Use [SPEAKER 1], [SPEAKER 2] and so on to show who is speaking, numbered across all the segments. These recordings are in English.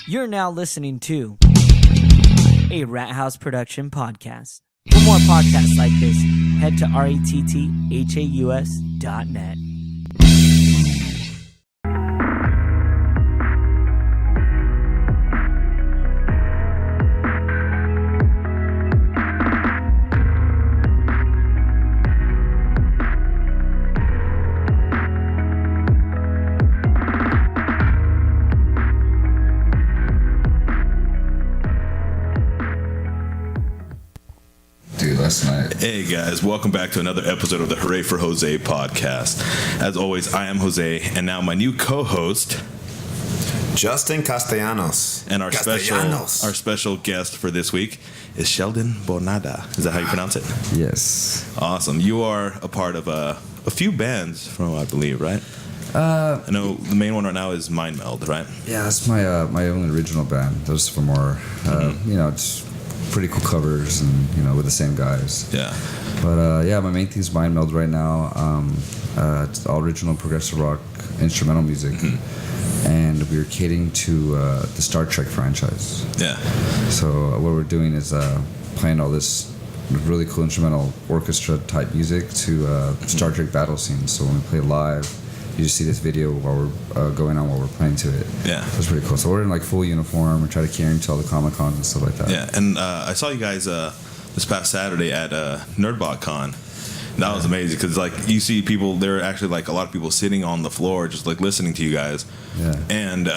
[SPEAKER 1] You're now listening to a Rat House production podcast. For more podcasts like this, head to retthaus.net.
[SPEAKER 2] Hey guys, welcome back to another episode of the Hurrayforjose podcast. As always, I am Jose, and now my new co-host,
[SPEAKER 3] Justin Castellanos.
[SPEAKER 2] And our special guest for this week is Sheldon Bonada. Is that how you pronounce it?
[SPEAKER 4] Yes.
[SPEAKER 2] Awesome. You are a part of a few bands from what I believe, right? I know the main one right now is Mind Meld, right?
[SPEAKER 4] Yeah, that's my own original band. Those for more, it's pretty cool covers and with the same guys.
[SPEAKER 2] Yeah.
[SPEAKER 4] But my main thing is Mind Meld right now. It's all original progressive rock instrumental music, and we're catering to the Star Trek franchise.
[SPEAKER 2] Yeah.
[SPEAKER 4] So what we're doing is playing all this really cool instrumental orchestra type music to Star Trek battle scenes. So when we play live, you just see this video while we're going on while we're playing to it.
[SPEAKER 2] Yeah.
[SPEAKER 4] That's pretty cool. So we're in like full uniform and try to carry to all the Comic Cons and stuff like that.
[SPEAKER 2] Yeah, and I saw you guys this past Saturday at NerdBotCon. That was amazing because like you see people, there are actually like a lot of people sitting on the floor just like listening to you guys.
[SPEAKER 4] Yeah.
[SPEAKER 2] And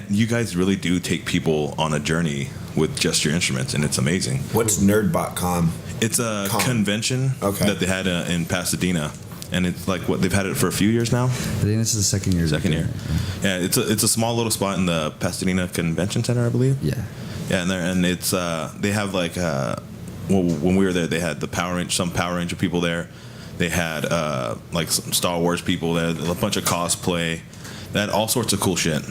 [SPEAKER 2] you guys really do take people on a journey with just your instruments, and it's amazing.
[SPEAKER 3] What's NerdBotCon?
[SPEAKER 2] It's a convention that they had in Pasadena. And it's like they've had it for a few years now.
[SPEAKER 4] I think this is the second year.
[SPEAKER 2] Yeah, it's a small little spot in the Pasadena Convention Center, I believe.
[SPEAKER 4] Yeah.
[SPEAKER 2] Yeah, and it's they have like when we were there, they had some Power Ranger people there. They had like some Star Wars people. They had a bunch of cosplay. They had all sorts of cool shit.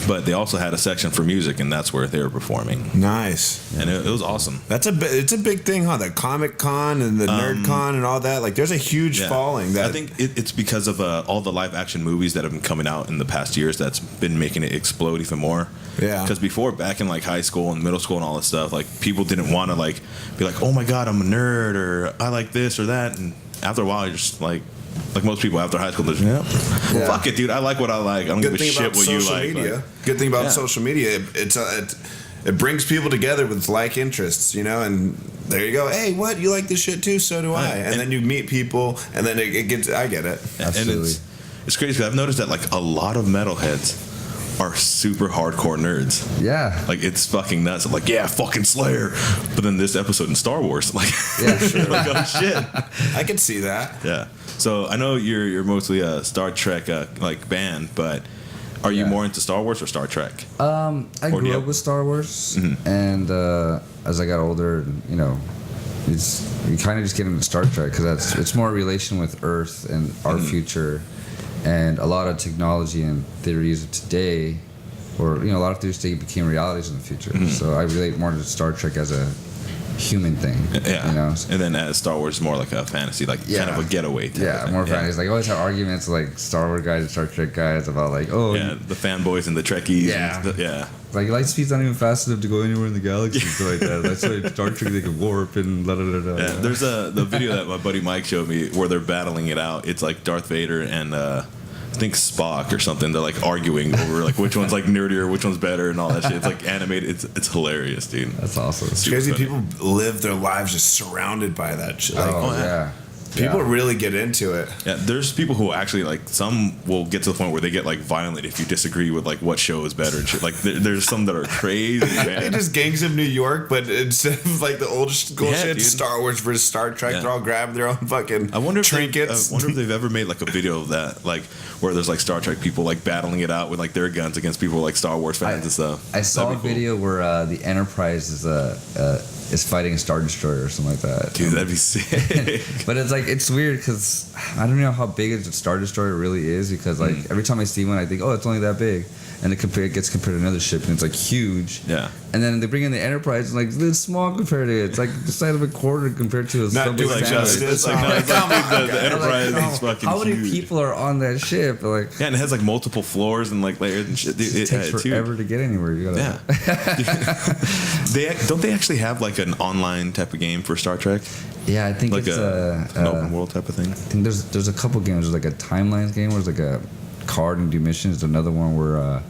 [SPEAKER 2] But they also had a section for music, and that's where they were performing.
[SPEAKER 3] Nice.
[SPEAKER 2] And it was awesome.
[SPEAKER 3] It's a big thing, huh? The Comic Con and the Nerd Con and all that. Like, there's a huge following.
[SPEAKER 2] I think it's because of all the live action movies that have been coming out in the past years that's been making it explode even more.
[SPEAKER 3] Yeah.
[SPEAKER 2] Because before, back in like high school and middle school and all this stuff, like people didn't want to like be like, oh my god, I'm a nerd, or I like this or that, and after a while, you're just like most people after high school, they're just, fuck it, dude. I like what I like. I don't give a shit what you like.
[SPEAKER 3] Good thing about social media, it brings people together with like interests, and there you go. Hey, what? You like this shit too? So do I. And then you meet people, and then it gets. I get it.
[SPEAKER 4] Absolutely.
[SPEAKER 2] And it's crazy because I've noticed that like a lot of metalheads are super hardcore nerds.
[SPEAKER 4] Yeah.
[SPEAKER 2] Like it's fucking nuts. I'm like, yeah, fucking Slayer. But then this episode in Star Wars, like,
[SPEAKER 4] yeah, sure.
[SPEAKER 2] like, oh shit.
[SPEAKER 3] I can see that.
[SPEAKER 2] Yeah. So I know you're mostly a Star Trek like band, but are you more into Star Wars or Star Trek?
[SPEAKER 4] I grew up with Star Wars, and as I got older, you kind of just get into Star Trek because it's more relation with Earth and our future, and a lot of technology and theories of today, or a lot of theories today became realities in the future. So I relate more to Star Trek as a human thing.
[SPEAKER 2] Yeah. And then as Star Wars is more like a fantasy, like kind of a getaway type of thing.
[SPEAKER 4] More fantasy. Like I always have arguments like Star Wars guys and Star Trek guys about like,
[SPEAKER 2] the fanboys and the Trekkies.
[SPEAKER 4] Yeah. Like light speed's not even fast enough to go anywhere in the galaxy, so like that. That's why Star Trek they can warp and da da da da.
[SPEAKER 2] Yeah, there's the video that my buddy Mike showed me where they're battling it out. It's like Darth Vader and I think Spock or something. They're like arguing over like which one's like nerdier, which one's better, and all that shit. It's like animated. It's hilarious, dude.
[SPEAKER 4] That's awesome.
[SPEAKER 3] It's crazy. People live their lives just surrounded by that shit. Like,
[SPEAKER 4] yeah.
[SPEAKER 3] People really get into it.
[SPEAKER 2] Yeah, there's people who actually like some will get to the point where they get like violent if you disagree with like what show is better and shit. Like there's some that are crazy, man.
[SPEAKER 3] It just gangs of New York, but instead of like the old school shit, dude. Star Wars versus Star Trek, they're all grabbing their own fucking trinkets.
[SPEAKER 2] I wonder if they've ever made like a video of that, like where there's like Star Trek people like battling it out with like their guns against people like Star Wars fans and stuff.
[SPEAKER 4] I saw a video where the Enterprise is fighting a Star Destroyer or something like that.
[SPEAKER 2] Dude, that'd be sick.
[SPEAKER 4] But it's like like it's weird because I don't know how big a Star Destroyer really is because like every time I see one, I think, oh, it's only that big, and it gets compared to another ship, and it's like huge.
[SPEAKER 2] Yeah.
[SPEAKER 4] And then they bring in the Enterprise, and like it's small compared to it. It's like the size of a quarter compared to a
[SPEAKER 3] Not doing justice.
[SPEAKER 2] Like, no, it's like the Enterprise is fucking
[SPEAKER 4] how many
[SPEAKER 2] huge.
[SPEAKER 4] people are on that ship? Like,
[SPEAKER 2] Yeah, and it has like multiple floors and like layers and shit. Dude,
[SPEAKER 4] it takes forever to get anywhere. You gotta,
[SPEAKER 2] Don't they actually have like an online type of game for Star Trek?
[SPEAKER 4] Yeah, I think
[SPEAKER 2] Like
[SPEAKER 4] it's
[SPEAKER 2] an open world type of thing.
[SPEAKER 4] I think there's a couple games. There's like a timelines game where it's like a card and do missions. There's another one where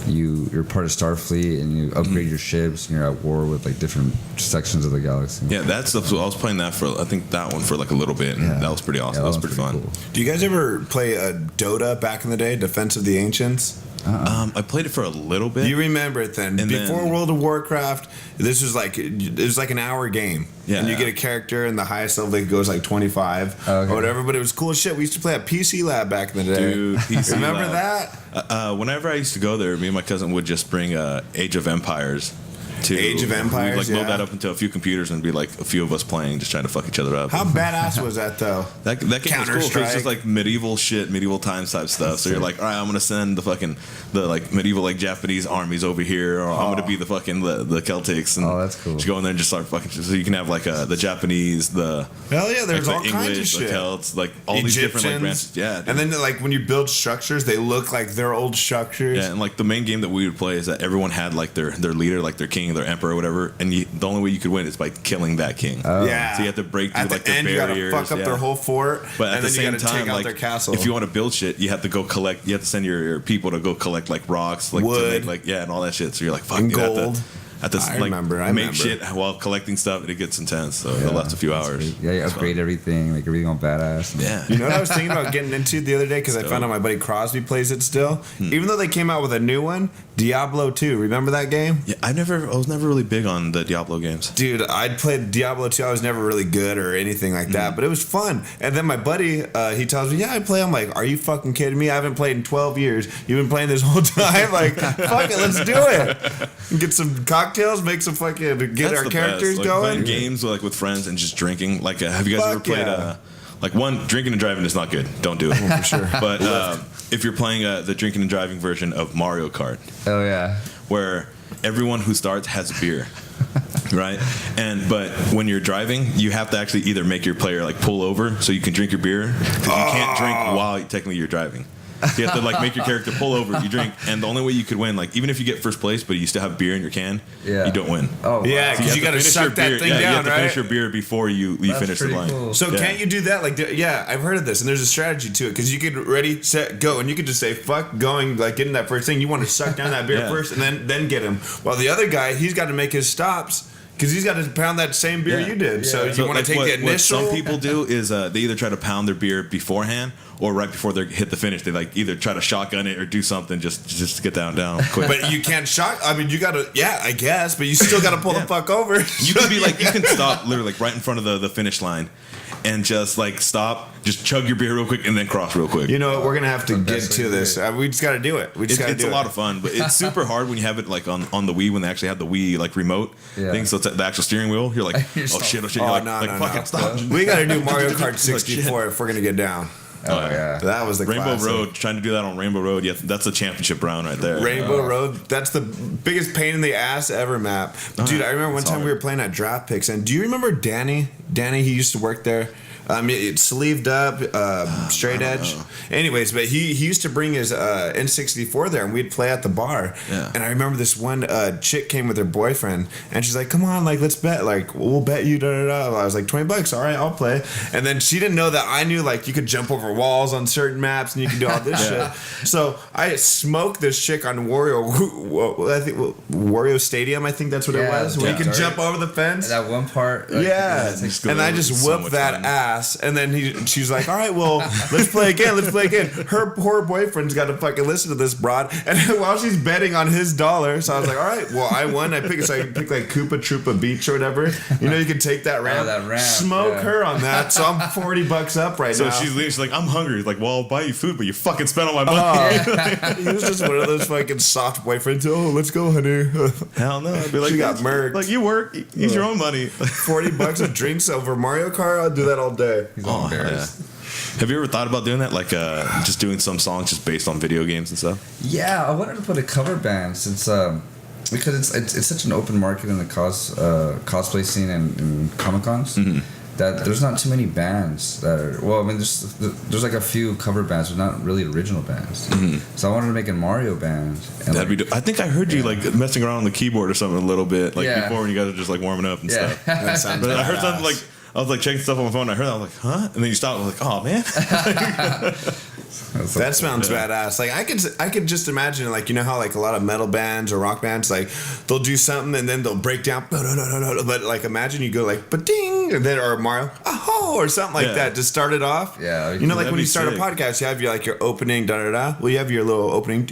[SPEAKER 4] you're part of Starfleet and you upgrade your ships and you're at war with like different sections of the galaxy.
[SPEAKER 2] Yeah, that's the. So I was playing that for I think that one for like a little bit, and that was pretty awesome.
[SPEAKER 4] Yeah,
[SPEAKER 2] that was pretty fun.
[SPEAKER 4] cool.
[SPEAKER 3] Do you guys ever play Dota back in the day, Defense of the Ancients?
[SPEAKER 2] I played it for a little bit.
[SPEAKER 3] You remember it then.
[SPEAKER 2] And
[SPEAKER 3] Before
[SPEAKER 2] then-
[SPEAKER 3] World of Warcraft, this was like it was like an hour game.
[SPEAKER 2] Yeah.
[SPEAKER 3] And you get a character and the highest level it goes like 25
[SPEAKER 4] Okay.
[SPEAKER 3] or whatever, but it was cool as shit. We used to play at PC Lab back in the day.
[SPEAKER 2] Dude, PC
[SPEAKER 3] Remember
[SPEAKER 2] Lab.
[SPEAKER 3] that?
[SPEAKER 2] Whenever I used to go there, me and my cousin would just bring Age of Empires.
[SPEAKER 3] Age of Empires,
[SPEAKER 2] We'd like
[SPEAKER 3] yeah.
[SPEAKER 2] load that up into a few computers and be like a few of us playing, just trying to fuck each other up.
[SPEAKER 3] How badass was that though?
[SPEAKER 2] That game was cool. 'Cause It's
[SPEAKER 3] Counter-Strike.
[SPEAKER 2] just like medieval shit, medieval times type stuff. So you're like, all right, I'm gonna send the like medieval like Japanese armies over here, or I'm gonna be the fucking the Celtics. And
[SPEAKER 4] Oh, that's cool.
[SPEAKER 2] Just go in there and just start fucking. So you can have like the Japanese, the
[SPEAKER 3] Hell yeah, there's
[SPEAKER 2] like,
[SPEAKER 3] all
[SPEAKER 2] the
[SPEAKER 3] kinds of
[SPEAKER 2] English, the
[SPEAKER 3] shit.
[SPEAKER 2] Celts, like all these different like branches. Yeah, dude.
[SPEAKER 3] And then like when you build structures, they look like their old structures.
[SPEAKER 2] Yeah, and like the main game that we would play is that everyone had like their leader, like their king, their emperor, or whatever, and the only way you could win is by killing that king.
[SPEAKER 3] Yeah.
[SPEAKER 2] So you have to break through
[SPEAKER 3] At
[SPEAKER 2] like
[SPEAKER 3] the
[SPEAKER 2] the
[SPEAKER 3] end,
[SPEAKER 2] barriers.
[SPEAKER 3] you gotta fuck up
[SPEAKER 2] yeah.
[SPEAKER 3] their whole fort,
[SPEAKER 2] But at
[SPEAKER 3] and
[SPEAKER 2] the
[SPEAKER 3] then you
[SPEAKER 2] same
[SPEAKER 3] gotta
[SPEAKER 2] time,
[SPEAKER 3] take out
[SPEAKER 2] like
[SPEAKER 3] their castle.
[SPEAKER 2] if you want to build shit, you have to go collect. You have to send your people to go collect like rocks, like to
[SPEAKER 3] Wood.
[SPEAKER 2] make, like and all that shit. So you're like, fuck,
[SPEAKER 3] And
[SPEAKER 2] dude,
[SPEAKER 3] gold.
[SPEAKER 2] At this,
[SPEAKER 3] I
[SPEAKER 2] like,
[SPEAKER 3] remember, I
[SPEAKER 2] make
[SPEAKER 3] remember.
[SPEAKER 2] shit while collecting stuff, and it gets intense. So it'll last a few hours.
[SPEAKER 4] Yeah, you upgrade everything, make everything all badass.
[SPEAKER 2] Yeah.
[SPEAKER 3] You know what I was thinking about getting into the other day because I
[SPEAKER 2] Dope.
[SPEAKER 3] found out my buddy Crosby plays it still. Even though they came out with a new one, Diablo 2. Remember that game?
[SPEAKER 2] Yeah, I was never really big on the Diablo games.
[SPEAKER 3] Dude, I'd played Diablo 2. I was never really good or anything like that, but it was fun. And then my buddy, he tells me, yeah, I play. I'm like, are you fucking kidding me? I haven't played in 12 years. You've been playing this whole time? Like, fuck it, let's do it. Get some cocktails, make some fucking, get
[SPEAKER 2] That's
[SPEAKER 3] our
[SPEAKER 2] the
[SPEAKER 3] characters
[SPEAKER 2] best. Like,
[SPEAKER 3] going.
[SPEAKER 2] playing games with friends and just drinking. Like, have you guys ever
[SPEAKER 3] Fuck
[SPEAKER 2] played?
[SPEAKER 3] yeah.
[SPEAKER 2] Like one, drinking and driving is not good. Don't do it for sure. But if you're playing the drinking and driving version of Mario Kart,
[SPEAKER 4] Oh yeah.
[SPEAKER 2] where everyone who starts has beer, right? But when you're driving, you have to actually either make your player like pull over so you can drink your beer because you can't drink while technically you're driving. You have to like make your character pull over, you drink, and the only way you could win, like even if you get first place, but you still have beer in your can, you don't win.
[SPEAKER 4] Oh wow.
[SPEAKER 3] Yeah,
[SPEAKER 2] So
[SPEAKER 3] because you
[SPEAKER 2] have
[SPEAKER 3] got to
[SPEAKER 2] finish
[SPEAKER 3] suck
[SPEAKER 2] your
[SPEAKER 3] that
[SPEAKER 2] beer-
[SPEAKER 3] thing
[SPEAKER 2] You
[SPEAKER 3] down,
[SPEAKER 2] have to
[SPEAKER 3] right?
[SPEAKER 2] finish your beer before you
[SPEAKER 4] That's
[SPEAKER 2] finish the
[SPEAKER 4] pretty
[SPEAKER 2] line.
[SPEAKER 4] cool.
[SPEAKER 3] So
[SPEAKER 2] Yeah.
[SPEAKER 3] can't you do that? Like, yeah, I've heard of this, and there's a strategy to it because you could ready, set, go, and you could just say fuck going, like getting that first thing. You want to suck down that beer
[SPEAKER 2] Yeah.
[SPEAKER 3] first, and then get him. While the other guy, he's got to make his stops because he's got to pound that same beer
[SPEAKER 2] Yeah.
[SPEAKER 3] you did. So you
[SPEAKER 2] So,
[SPEAKER 3] want to
[SPEAKER 2] like,
[SPEAKER 3] take the
[SPEAKER 2] what
[SPEAKER 3] initial.
[SPEAKER 2] some people do is they either try to pound their beer beforehand or right before they hit the finish. They like either try to shotgun it or do something just to get down quick.
[SPEAKER 3] But you can't shock. I mean, you got to. Yeah, I guess. But you still got to pull the fuck over.
[SPEAKER 2] You can be like, you can stop literally like right in front of the finish line and just like stop, just chug your beer real quick and then cross real quick.
[SPEAKER 3] You know what? We're gonna have to get
[SPEAKER 4] best way
[SPEAKER 3] to
[SPEAKER 4] to
[SPEAKER 3] this.
[SPEAKER 4] do it.
[SPEAKER 3] We just got to do it. We just got to
[SPEAKER 2] It's
[SPEAKER 3] do
[SPEAKER 2] a
[SPEAKER 3] it.
[SPEAKER 2] lot of fun, but it's super hard when you have it like on the Wii when they actually have the Wii like remote thing. So it's the actual steering wheel. You're like,
[SPEAKER 4] You're
[SPEAKER 2] oh shit.
[SPEAKER 3] Oh
[SPEAKER 2] You're like,
[SPEAKER 3] no,
[SPEAKER 2] like
[SPEAKER 3] no,
[SPEAKER 2] fucking
[SPEAKER 3] no.
[SPEAKER 2] stop.
[SPEAKER 3] We got to do Mario Kart
[SPEAKER 2] Like,
[SPEAKER 3] 64 if we're gonna get down.
[SPEAKER 4] Oh yeah.
[SPEAKER 3] That was the
[SPEAKER 2] Rainbow
[SPEAKER 3] classic.
[SPEAKER 2] Road, trying to do that on Rainbow Road. Yeah, that's a championship round right there.
[SPEAKER 3] Rainbow Road, that's the biggest pain in the ass ever map. Dude, I remember one time we were playing at Draft Picks, and do you remember Danny? Danny, he used to work there. It's sleeved up, straight edge. Anyways, but he used to bring his N64 there, and we'd play at the bar.
[SPEAKER 2] Yeah.
[SPEAKER 3] And I remember this one chick came with her boyfriend, and she's like, "Come on, like let's bet. Like we'll bet you." Da da da. I was like, $20. All right, I'll play. And then she didn't know that I knew like you could jump over walls on certain maps, and you could do all this shit. So I smoked this chick on Wario Stadium. I think that's what it
[SPEAKER 4] Yeah,
[SPEAKER 3] was. Where you
[SPEAKER 4] yeah.
[SPEAKER 3] could jump over the fence.
[SPEAKER 4] That one part.
[SPEAKER 3] Yeah,
[SPEAKER 2] it's
[SPEAKER 3] and I
[SPEAKER 2] good.
[SPEAKER 3] just
[SPEAKER 2] It's so
[SPEAKER 3] whooped
[SPEAKER 2] much
[SPEAKER 3] that
[SPEAKER 2] fun.
[SPEAKER 3] ass, and then she's like, "All right, well, let's play again. Let's play again." Her poor boyfriend's got to fucking listen to this broad, and while she's betting on his dollar, so I was like, "All right, well, I won. I picked like Koopa Troopa Beach or whatever. You know, you can take that ramp,
[SPEAKER 4] that ramp,
[SPEAKER 3] smoke
[SPEAKER 4] yeah.
[SPEAKER 3] her on that. So I'm $40 up right
[SPEAKER 2] So
[SPEAKER 3] now.
[SPEAKER 2] she's like, I'm hungry. Like, well, I'll buy you food, but you fucking spent all my money.
[SPEAKER 3] He was just one of those fucking soft boyfriends. Oh, let's go, honey.
[SPEAKER 2] Hell no. I'd be like,
[SPEAKER 3] She got
[SPEAKER 2] "Bitch,
[SPEAKER 3] murked.
[SPEAKER 2] Like, you work, use your own money.
[SPEAKER 3] $40 of drinks over Mario Kart. I'll do that all day. day.
[SPEAKER 4] He's all embarrassed.
[SPEAKER 2] Yeah. Have you ever thought about doing that? Like just doing some songs just based on video games and stuff?
[SPEAKER 4] Yeah, I wanted to put a cover band since because it's such an open market in the cosplay scene and Comic Cons. Mm-hmm. That there's not too many bands that are, well, I mean, there's like a few cover bands, but not really original bands. Mm-hmm. So I wanted to make a Mario band. And
[SPEAKER 2] that'd be I think I heard you like messing around on the keyboard or something a little bit, like before when you guys were just like warming up and stuff.
[SPEAKER 3] That sounds
[SPEAKER 2] but I heard something like, I was like checking stuff on my phone, and I heard that, I was like, huh? And then you stopped, I was like, oh man.
[SPEAKER 3] That sounds badass. Like I could just imagine, like, you know how like a lot of metal bands or rock bands, like they'll do something and then they'll break down, but like imagine you go like ba-ding, and then or Mario or something like that to start it off.
[SPEAKER 4] Yeah,
[SPEAKER 3] you know, like when you start a podcast, you have your opening well, you have your little opening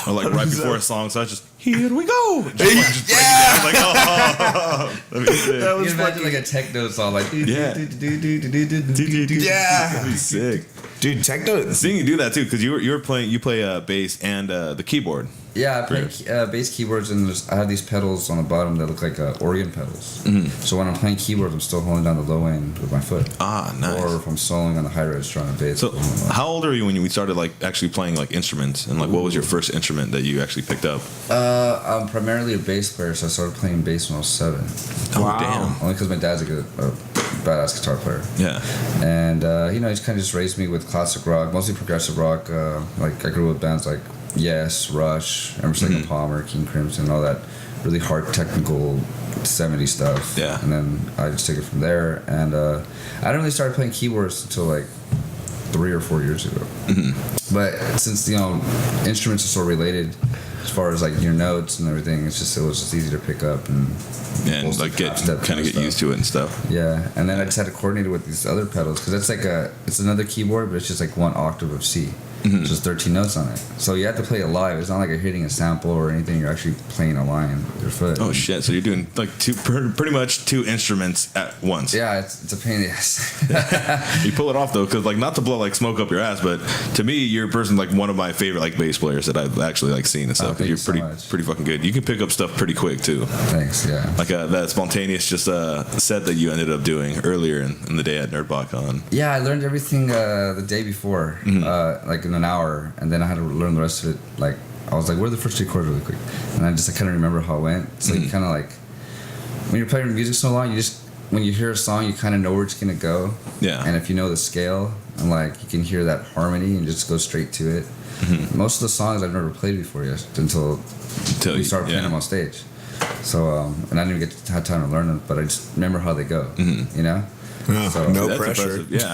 [SPEAKER 2] or like right before a song, so I just here we go. Just break it down. Like,
[SPEAKER 3] that was
[SPEAKER 4] imagine like a techno song, like
[SPEAKER 2] that'd be sick.
[SPEAKER 3] Dude, techno.
[SPEAKER 2] Seeing you do that too, because you play bass and the keyboard.
[SPEAKER 4] Yeah, I play bass keyboards, and I have these pedals on the bottom that look like organ pedals. Mm-hmm. So when I'm playing keyboards, I'm still holding down the low end with my foot.
[SPEAKER 2] Ah, nice.
[SPEAKER 4] Or if I'm soloing on the high register on a bass.
[SPEAKER 2] So how old are you when you started like actually playing like instruments, and like what was your first instrument that you actually picked up?
[SPEAKER 4] I'm primarily a bass player, so I started playing bass when I was 7.
[SPEAKER 2] Oh, wow. Damn.
[SPEAKER 4] Only because my dad's a badass guitar player.
[SPEAKER 2] Yeah.
[SPEAKER 4] And he's kind of just raised me with classic rock, mostly progressive rock. Like I grew up with bands like Yes, Rush, Emerson, Lake and Palmer, King Crimson, all that really hard technical 70s stuff.
[SPEAKER 2] Yeah.
[SPEAKER 4] And then I just took it from there. And I didn't really start playing keyboards until like 3 or 4 years ago. Mm-hmm. But since instruments are so related as far as like your notes and everything, it was just easy to pick up and
[SPEAKER 2] like get used to it and stuff.
[SPEAKER 4] Yeah, and then I just had to coordinate it with these other pedals because it's another keyboard, but it's just like one octave of C. Mm-hmm. Just 13 notes on it. So you have to play it live. It's not like you're hitting a sample or anything. You're actually playing a line with your foot.
[SPEAKER 2] Oh shit! So you're doing like pretty much two instruments at once.
[SPEAKER 4] Yeah, it's a pain in the ass.
[SPEAKER 2] You pull it off though, because like not to blow like smoke up your ass, but to me, you're a person like one of my favorite like bass players that I've actually like seen and stuff. You're pretty fucking good. You can pick up stuff pretty quick too.
[SPEAKER 4] Thanks. Yeah.
[SPEAKER 2] Like that spontaneous just set that you ended up doing earlier in the day at NerdBotCon.
[SPEAKER 4] Yeah, I learned everything the day before, like in an hour, and then I had to learn the rest of it. Like I was like, what are the first 3 chords really quick? And I kind of remember how it went. So you kind of like, when you're playing music so long, when you hear a song, you kind of know where it's gonna go. Yeah. And if you know the scale, and like you can hear that harmony and just go straight to it. Mm-hmm. Most of the songs I've never played before until we started playing them on stage. So and I didn't even have time to learn them, but I just remember how they go. Mm-hmm. You know.
[SPEAKER 3] So, no pressure.
[SPEAKER 2] Yeah.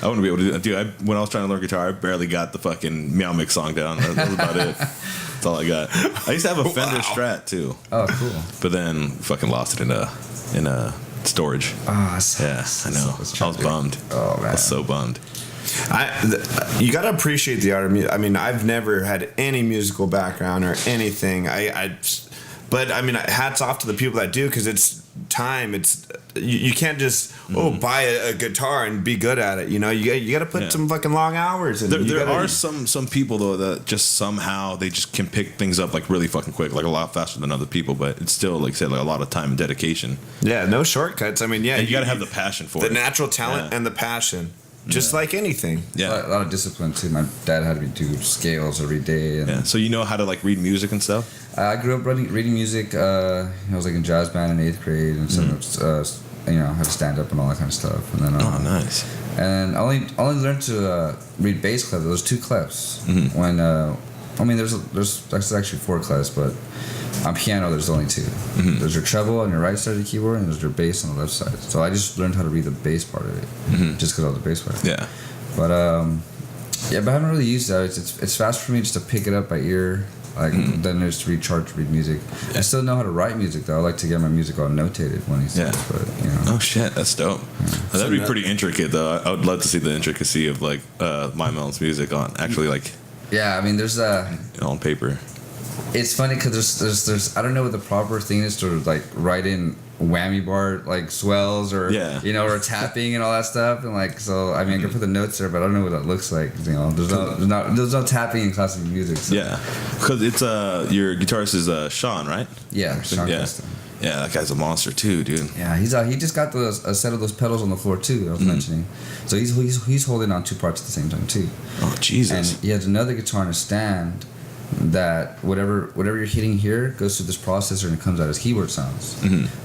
[SPEAKER 2] I wouldn't be able to do that. Dude, when I was trying to learn guitar, I barely got the fucking Meow Mix song down. That was about it. That's all I got. I used to have a Fender Strat too.
[SPEAKER 4] Oh, cool.
[SPEAKER 2] But then fucking lost it in a storage.
[SPEAKER 4] Oh,
[SPEAKER 2] I know. I was bummed.
[SPEAKER 4] Oh man,
[SPEAKER 2] I was so bummed.
[SPEAKER 3] You gotta appreciate the art of music. I mean, I've never had any musical background or anything. But I mean, hats off to the people that do, because it's time. It's you can't just buy a guitar and be good at it. You know, you got to put some fucking long hours. And
[SPEAKER 2] there are some people though that just somehow they just can pick things up like really fucking quick, like a lot faster than other people. But it's still, like I said, like a lot of time and dedication.
[SPEAKER 3] Yeah, no shortcuts. I mean,
[SPEAKER 2] and you got to have the passion for
[SPEAKER 3] the
[SPEAKER 2] it, the
[SPEAKER 3] natural talent and the passion. Just like anything.
[SPEAKER 4] Yeah. A lot of discipline too. My dad had me do scales every day. And
[SPEAKER 2] So you know how to like read music and stuff?
[SPEAKER 4] I grew up reading music. I was like in jazz band in 8th grade, and I had to stand up and all that kind of stuff. And then
[SPEAKER 2] nice.
[SPEAKER 4] And I only learned to read bass clef. There was 2 clefs. Mm-hmm. When there's actually 4 clefs, but on piano there's only 2. Mm-hmm. There's your treble on your right side of the keyboard, and there's your bass on the left side. So I just learned how to read the bass part of it, just because I was a bass player.
[SPEAKER 2] Yeah.
[SPEAKER 4] But but I haven't really used that. It's fast for me just to pick it up by ear. Then there's to read music. Yeah. I still know how to write music though. I like to get my music all notated when he says, but
[SPEAKER 2] Oh shit, that's dope. Yeah. That'd be pretty intricate though. I would love to see the intricacy of like Mind Meld's music on actually like.
[SPEAKER 4] Yeah, I mean, there's
[SPEAKER 2] on paper.
[SPEAKER 4] It's funny because there's I don't know what the proper thing is to like write in whammy bar like swells or or tapping and all that stuff, and like so I mean I can put the notes there, but I don't know what that looks like. There's no tapping in classical music. So.
[SPEAKER 2] Yeah, because it's your guitarist is Sean, right?
[SPEAKER 4] Yeah, Sean.
[SPEAKER 2] Yeah. Yeah, that guy's a monster too, dude.
[SPEAKER 4] Yeah, he just got a set of those pedals on the floor too. I was mentioning, so he's holding on 2 parts at the same time too.
[SPEAKER 2] Oh Jesus!
[SPEAKER 4] And he has another guitar in a stand that whatever you're hitting here goes through this processor and it comes out as keyboard sounds.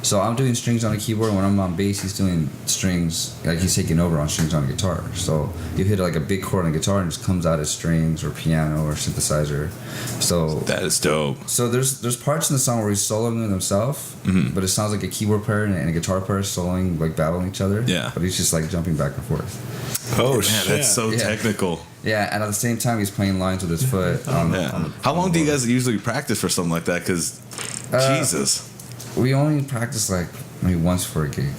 [SPEAKER 4] So I'm doing strings on a keyboard, and when I'm on bass, he's doing strings, like he's taking over on strings on a guitar. So you hit like a big chord on a guitar and it just comes out as strings or piano or synthesizer. So
[SPEAKER 2] that is dope.
[SPEAKER 4] So there's parts in the song where he's soloing himself, but it sounds like a keyboard player and a guitar player soloing, like battling each other.
[SPEAKER 2] Yeah.
[SPEAKER 4] But he's just like jumping back and forth.
[SPEAKER 3] Oh,
[SPEAKER 2] man,
[SPEAKER 3] shit.
[SPEAKER 2] that's so technical.
[SPEAKER 4] Yeah, and at the same time, he's playing lines with his foot.
[SPEAKER 2] How long do you guys usually practice for something like that? Because, Jesus.
[SPEAKER 4] We only practice like maybe once for a gig.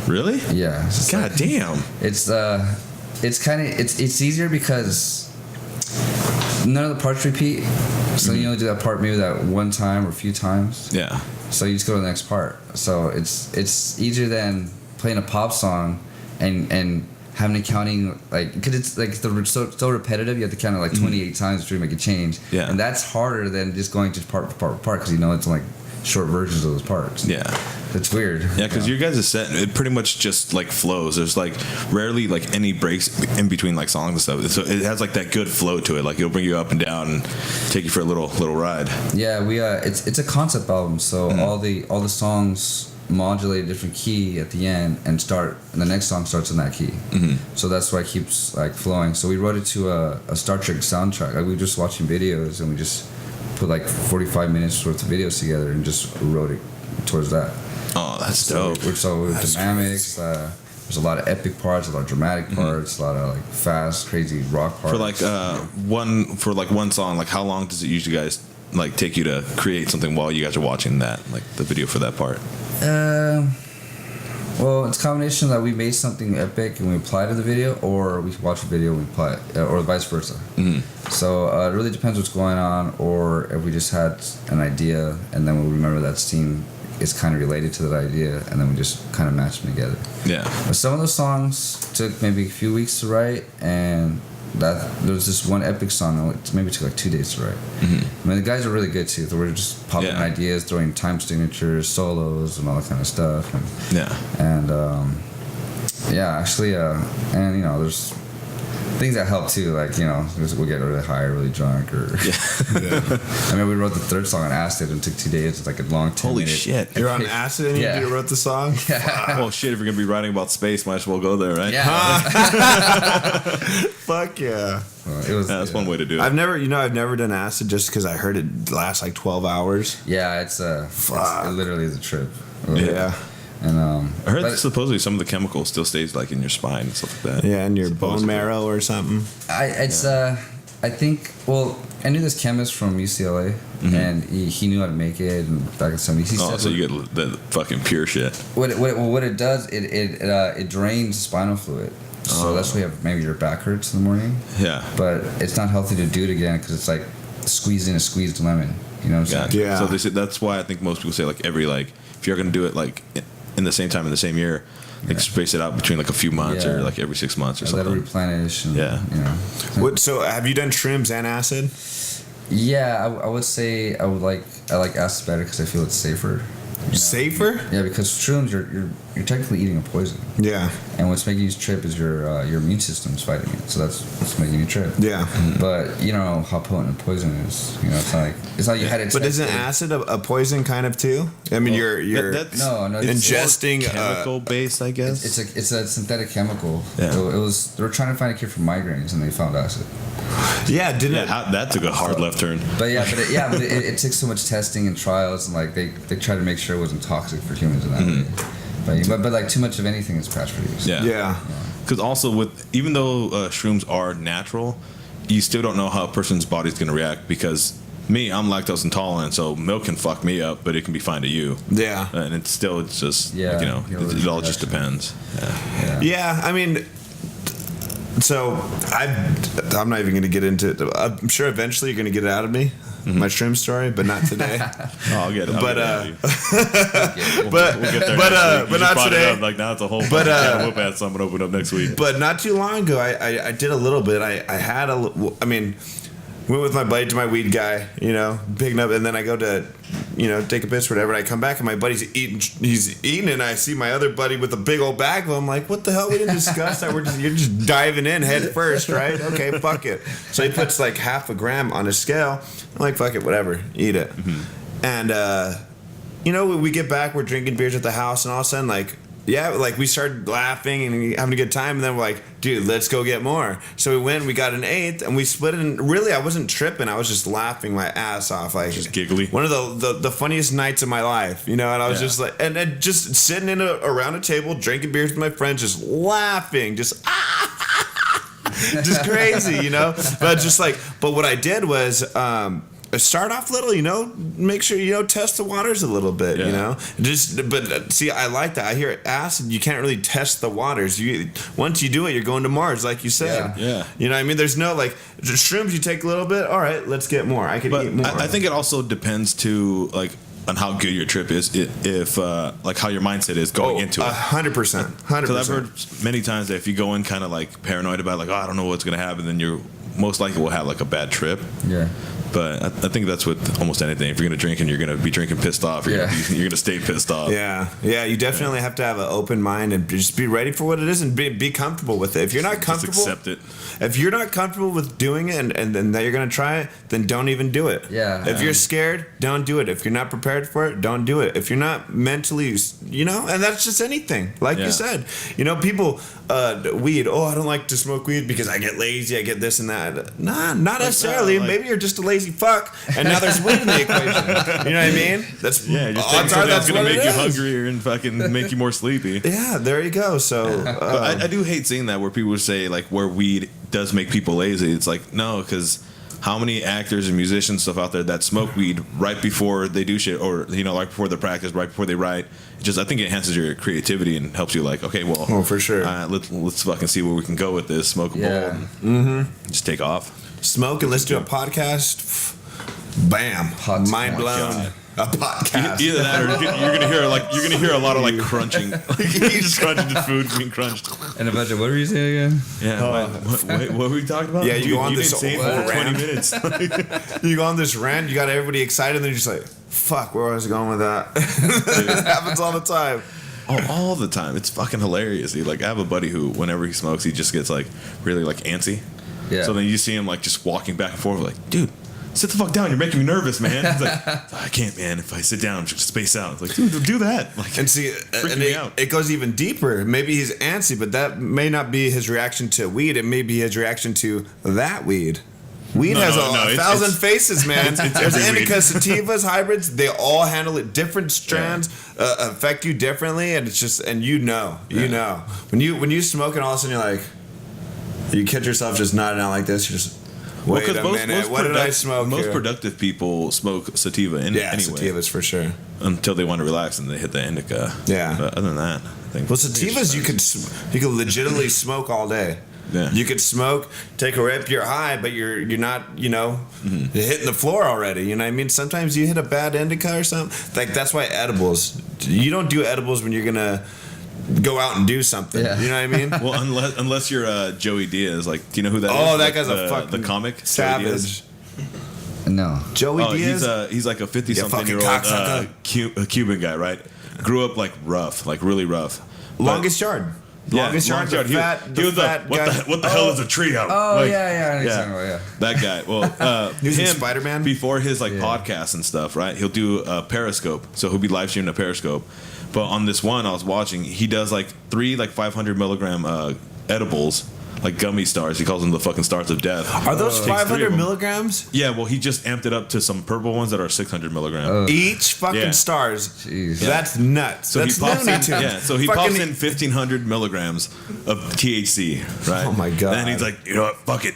[SPEAKER 2] Really?
[SPEAKER 4] Yeah.
[SPEAKER 2] God damn.
[SPEAKER 4] It's kind of it's easier because none of the parts repeat. So you only do that part maybe that one time or a few times.
[SPEAKER 2] Yeah.
[SPEAKER 4] So you just go to the next part. So it's easier than playing a pop song and having to counting, like, because it's like so repetitive. You have to count it like 28 times before you make a change.
[SPEAKER 2] Yeah.
[SPEAKER 4] And that's harder than just going to part because it's like short versions of those parts.
[SPEAKER 2] Yeah.
[SPEAKER 4] It's weird.
[SPEAKER 2] Yeah, because your guys' set, it pretty much just like flows. There's like rarely like any breaks in between like songs and stuff. So it has like that good flow to it. Like it'll bring you up and down and take you for a little ride.
[SPEAKER 4] Yeah, we it's a concept album, so all the songs modulate a different key at the end and the next song starts in that key. So that's why it keeps like flowing. So we wrote it to a Star Trek soundtrack. Like we were just watching videos and we just put like 45 minutes worth of videos together and just wrote it towards that.
[SPEAKER 2] Oh, that's dope.
[SPEAKER 4] So that's dynamics. There's a lot of epic parts, a lot of dramatic parts, a lot of like fast, crazy rock parts.
[SPEAKER 2] For like one song, like how long does it usually guys like take you to create something while you guys are watching that, like the video for that part?
[SPEAKER 4] Well, it's a combination that we made something epic and we apply to the video, or we watch a video and we apply it, or vice versa. So it really depends what's going on, or if we just had an idea and then we remember that scene is kind of related to that idea, and then we just kind of match them together.
[SPEAKER 2] Yeah.
[SPEAKER 4] But some of the songs took maybe a few weeks to write, and there was this one epic song. It maybe took like 2 days to write. I mean, the guys are really good too. So we're just popping ideas, throwing time signatures, solos, and all that kind of stuff. And there's things that help too, like we'll get really high, really drunk, or I mean, we wrote the third song on acid and it took 2 days. It's like a long 10
[SPEAKER 2] Holy
[SPEAKER 4] minute.
[SPEAKER 2] shit!
[SPEAKER 3] You're on acid and you wrote the song.
[SPEAKER 2] Well, shit! If you're gonna be writing about space, might as well go there, right?
[SPEAKER 3] Fuck yeah!
[SPEAKER 4] Well,
[SPEAKER 2] that's one way to do it.
[SPEAKER 3] I've never done acid just because I heard it lasts like 12 hours.
[SPEAKER 4] Yeah, it's literally the trip.
[SPEAKER 3] Yeah.
[SPEAKER 4] And
[SPEAKER 2] I heard that supposedly some of the chemical still stays like in your spine and stuff like that.
[SPEAKER 3] Yeah, in your bone marrow or something.
[SPEAKER 4] I think. Well, I knew this chemist from UCLA, and he knew how to make it. And back in the 70s,
[SPEAKER 2] so you get the fucking pure shit.
[SPEAKER 4] What it does, it drains spinal fluid. So that's why you have maybe your back hurts in the morning.
[SPEAKER 2] Yeah.
[SPEAKER 4] But it's not healthy to do it again because it's like squeezing a squeezed lemon. You know what I'm saying?
[SPEAKER 3] Yeah.
[SPEAKER 2] So they say, that's why I think most people say like if you're gonna do it like in the same time in the same year, like space it out between like a few months or like every 6 months or something.
[SPEAKER 4] Let it replenish. And,
[SPEAKER 3] So have you done shrooms and acid?
[SPEAKER 4] Yeah, I would say I like acid better because I feel it's safer.
[SPEAKER 3] Safer?
[SPEAKER 4] Yeah, because shrooms you're technically eating a poison.
[SPEAKER 3] Yeah. And
[SPEAKER 4] what's making you trip is your immune system's fighting it. So that's what's making you trip.
[SPEAKER 3] Yeah.
[SPEAKER 4] But you know how potent a poison is. It's like you had it.
[SPEAKER 3] But isn't acid a poison kind of too? I mean, you're ingesting
[SPEAKER 2] chemical based, I guess.
[SPEAKER 4] It's a synthetic chemical.
[SPEAKER 2] Yeah.
[SPEAKER 4] They were trying to find a cure for migraines and they found acid.
[SPEAKER 3] Yeah,
[SPEAKER 2] that took a hard left turn.
[SPEAKER 4] But it took so much testing and trials, and like they tried to make sure it wasn't toxic for humans in that way. But like too much of anything is bad for you.
[SPEAKER 2] Yeah. Because also even though shrooms are natural, you still don't know how a person's body's going to react. Because I'm lactose intolerant, so milk can fuck me up, but it can be fine to you.
[SPEAKER 3] Yeah.
[SPEAKER 2] And it's just it all just depends.
[SPEAKER 3] Yeah. I mean. So I'm not even going to get into it. I'm sure eventually you're going to get it out of me, my shroom story, but not today.
[SPEAKER 2] I'll get it.
[SPEAKER 3] But
[SPEAKER 2] we'll get there
[SPEAKER 3] but not today.
[SPEAKER 2] Like now it's a whole can of whoop ass something open up next week.
[SPEAKER 3] But not too long ago, I did a little bit. I mean, went with my buddy to my weed guy, picking up, and then I go to take a piss or whatever. I come back and my buddy's he's eating, and I see my other buddy with a big old bag. I'm like, what the hell? We didn't discuss that. You're just diving in head first, right? Okay, fuck it. So he puts like half a gram on a scale. I'm like, fuck it, whatever, eat it. And we get back, we're drinking beers at the house, and all of a sudden, we started laughing and having a good time, and then we're like, dude, let's go get more. So we went, we got an eighth, and we split it. And really, I wasn't tripping. I was just laughing my ass off, just
[SPEAKER 2] giggly.
[SPEAKER 3] One of the funniest nights of my life, And I was just like, and then just sitting around a table, drinking beers with my friends, just laughing, just crazy, But what I did was. Start off little, make sure, test the waters a little bit, but see, I like that. I hear acid, you can't really test the waters. Once you do it, you're going to Mars, like you said.
[SPEAKER 2] Yeah.
[SPEAKER 3] You know what I mean? There's no, shrooms, you take a little bit, all right, let's get more. I can eat more.
[SPEAKER 2] I think it also depends to, on how good your trip is, if how your mindset is going into it. 100%. Because I've heard many times that if you go in kind of paranoid about I don't know what's going to happen, then you're most likely will have a bad trip.
[SPEAKER 4] Yeah.
[SPEAKER 2] But I think that's with almost anything. If you're going to drink and you're going to be drinking pissed off, you're going to stay pissed off.
[SPEAKER 3] Yeah. You definitely have to have an open mind and just be ready for what it is and be comfortable with it. If you're not comfortable,
[SPEAKER 2] just accept it.
[SPEAKER 3] If you're not comfortable with doing it and that you're going to try it, then don't even do it.
[SPEAKER 4] Yeah.
[SPEAKER 3] If you're scared, don't do it. If you're not prepared for it, don't do it. If you're not mentally, and that's just anything. Like you said, people, weed, I don't like to smoke weed because I get lazy, I get this and that. Nah, not necessarily. Maybe you're just a lazy fuck, and now there's weed in the equation. You know what I mean?
[SPEAKER 2] That's that's going to make you hungrier and fucking make you more sleepy.
[SPEAKER 3] Yeah, there you go. So
[SPEAKER 2] I do hate seeing that where people say where weed does make people lazy. It's no, because how many actors and musicians stuff out there that smoke weed right before they do shit, or right before they practice, right before they write. I think it enhances your creativity and helps you
[SPEAKER 3] for sure.
[SPEAKER 2] Let's fucking see where we can go with this. Smoke a bowl and just take off.
[SPEAKER 3] Smoke and let's do a podcast. Bam! Mind blown. A podcast.
[SPEAKER 2] Either that, or you're gonna hear a lot of crunching. Just crunching the food being crunched.
[SPEAKER 4] And a bunch of what were you saying again?
[SPEAKER 2] Yeah. What were we talking about?
[SPEAKER 3] Yeah, you go on this
[SPEAKER 2] for 20 minutes.
[SPEAKER 3] You go on this rant. You got everybody excited, and then you're just like, "Fuck, where was I going with that?" It happens all the time.
[SPEAKER 2] All the time. It's fucking hilarious. I have a buddy who, whenever he smokes, he just gets really antsy. Yeah. So then you see him just walking back and forth, dude, sit the fuck down. You're making me nervous, man. He's I can't, man. If I sit down, I'm just space out. It's dude, do that.
[SPEAKER 3] And see, it goes even deeper. Maybe he's antsy, but that may not be his reaction to weed. It may be his reaction to that weed. Weed has a thousand faces, man. There's indicas, sativas, hybrids. They all handle it. Different strands affect you differently, and it's just, and you know. When you smoke and all of a sudden you're you catch yourself just nodding out like this. You're just, wait a minute. What did I smoke?
[SPEAKER 2] Most productive people smoke sativa anyway.
[SPEAKER 3] Sativas for sure.
[SPEAKER 2] Until they want to relax and they hit the indica.
[SPEAKER 3] Yeah.
[SPEAKER 2] But other than that, I think.
[SPEAKER 3] Well, sativas you could legitimately smoke all day.
[SPEAKER 2] Yeah.
[SPEAKER 3] You could smoke, take a rip, you're high, but you're not, you're hitting the floor already. You know what I mean? Sometimes you hit a bad indica or something. That's why edibles. You don't do edibles when you're gonna go out and do something. Yeah. You know what I mean?
[SPEAKER 2] Well, unless you're Joey Diaz. Do you know who that is?
[SPEAKER 3] Oh, that guy's a fucking
[SPEAKER 2] the comic
[SPEAKER 3] savage.
[SPEAKER 4] No.
[SPEAKER 3] Joey Diaz?
[SPEAKER 2] He's a 50-something-year-old Cuban guy, right? Grew up rough, really rough.
[SPEAKER 3] Longest yard. Longest yard. He was what the hell is a treehouse?
[SPEAKER 4] Oh, yeah.
[SPEAKER 2] That guy. Well,
[SPEAKER 3] he was in Spider-Man?
[SPEAKER 2] Before his podcasts and stuff, right? He'll do a Periscope. So he'll be live streaming a Periscope. But on this one I was watching, he does 3 500 milligram edibles, gummy stars. He calls them the fucking stars of death.
[SPEAKER 3] Are those 500 milligrams?
[SPEAKER 2] Yeah, well, he just amped it up to some purple ones that are 600 milligrams.
[SPEAKER 3] Each fucking stars. Jeez. That's nuts.
[SPEAKER 2] So
[SPEAKER 3] that's
[SPEAKER 2] he pops in 1,500 milligrams of THC, right?
[SPEAKER 3] Oh my God.
[SPEAKER 2] And then he's you know what, fuck it.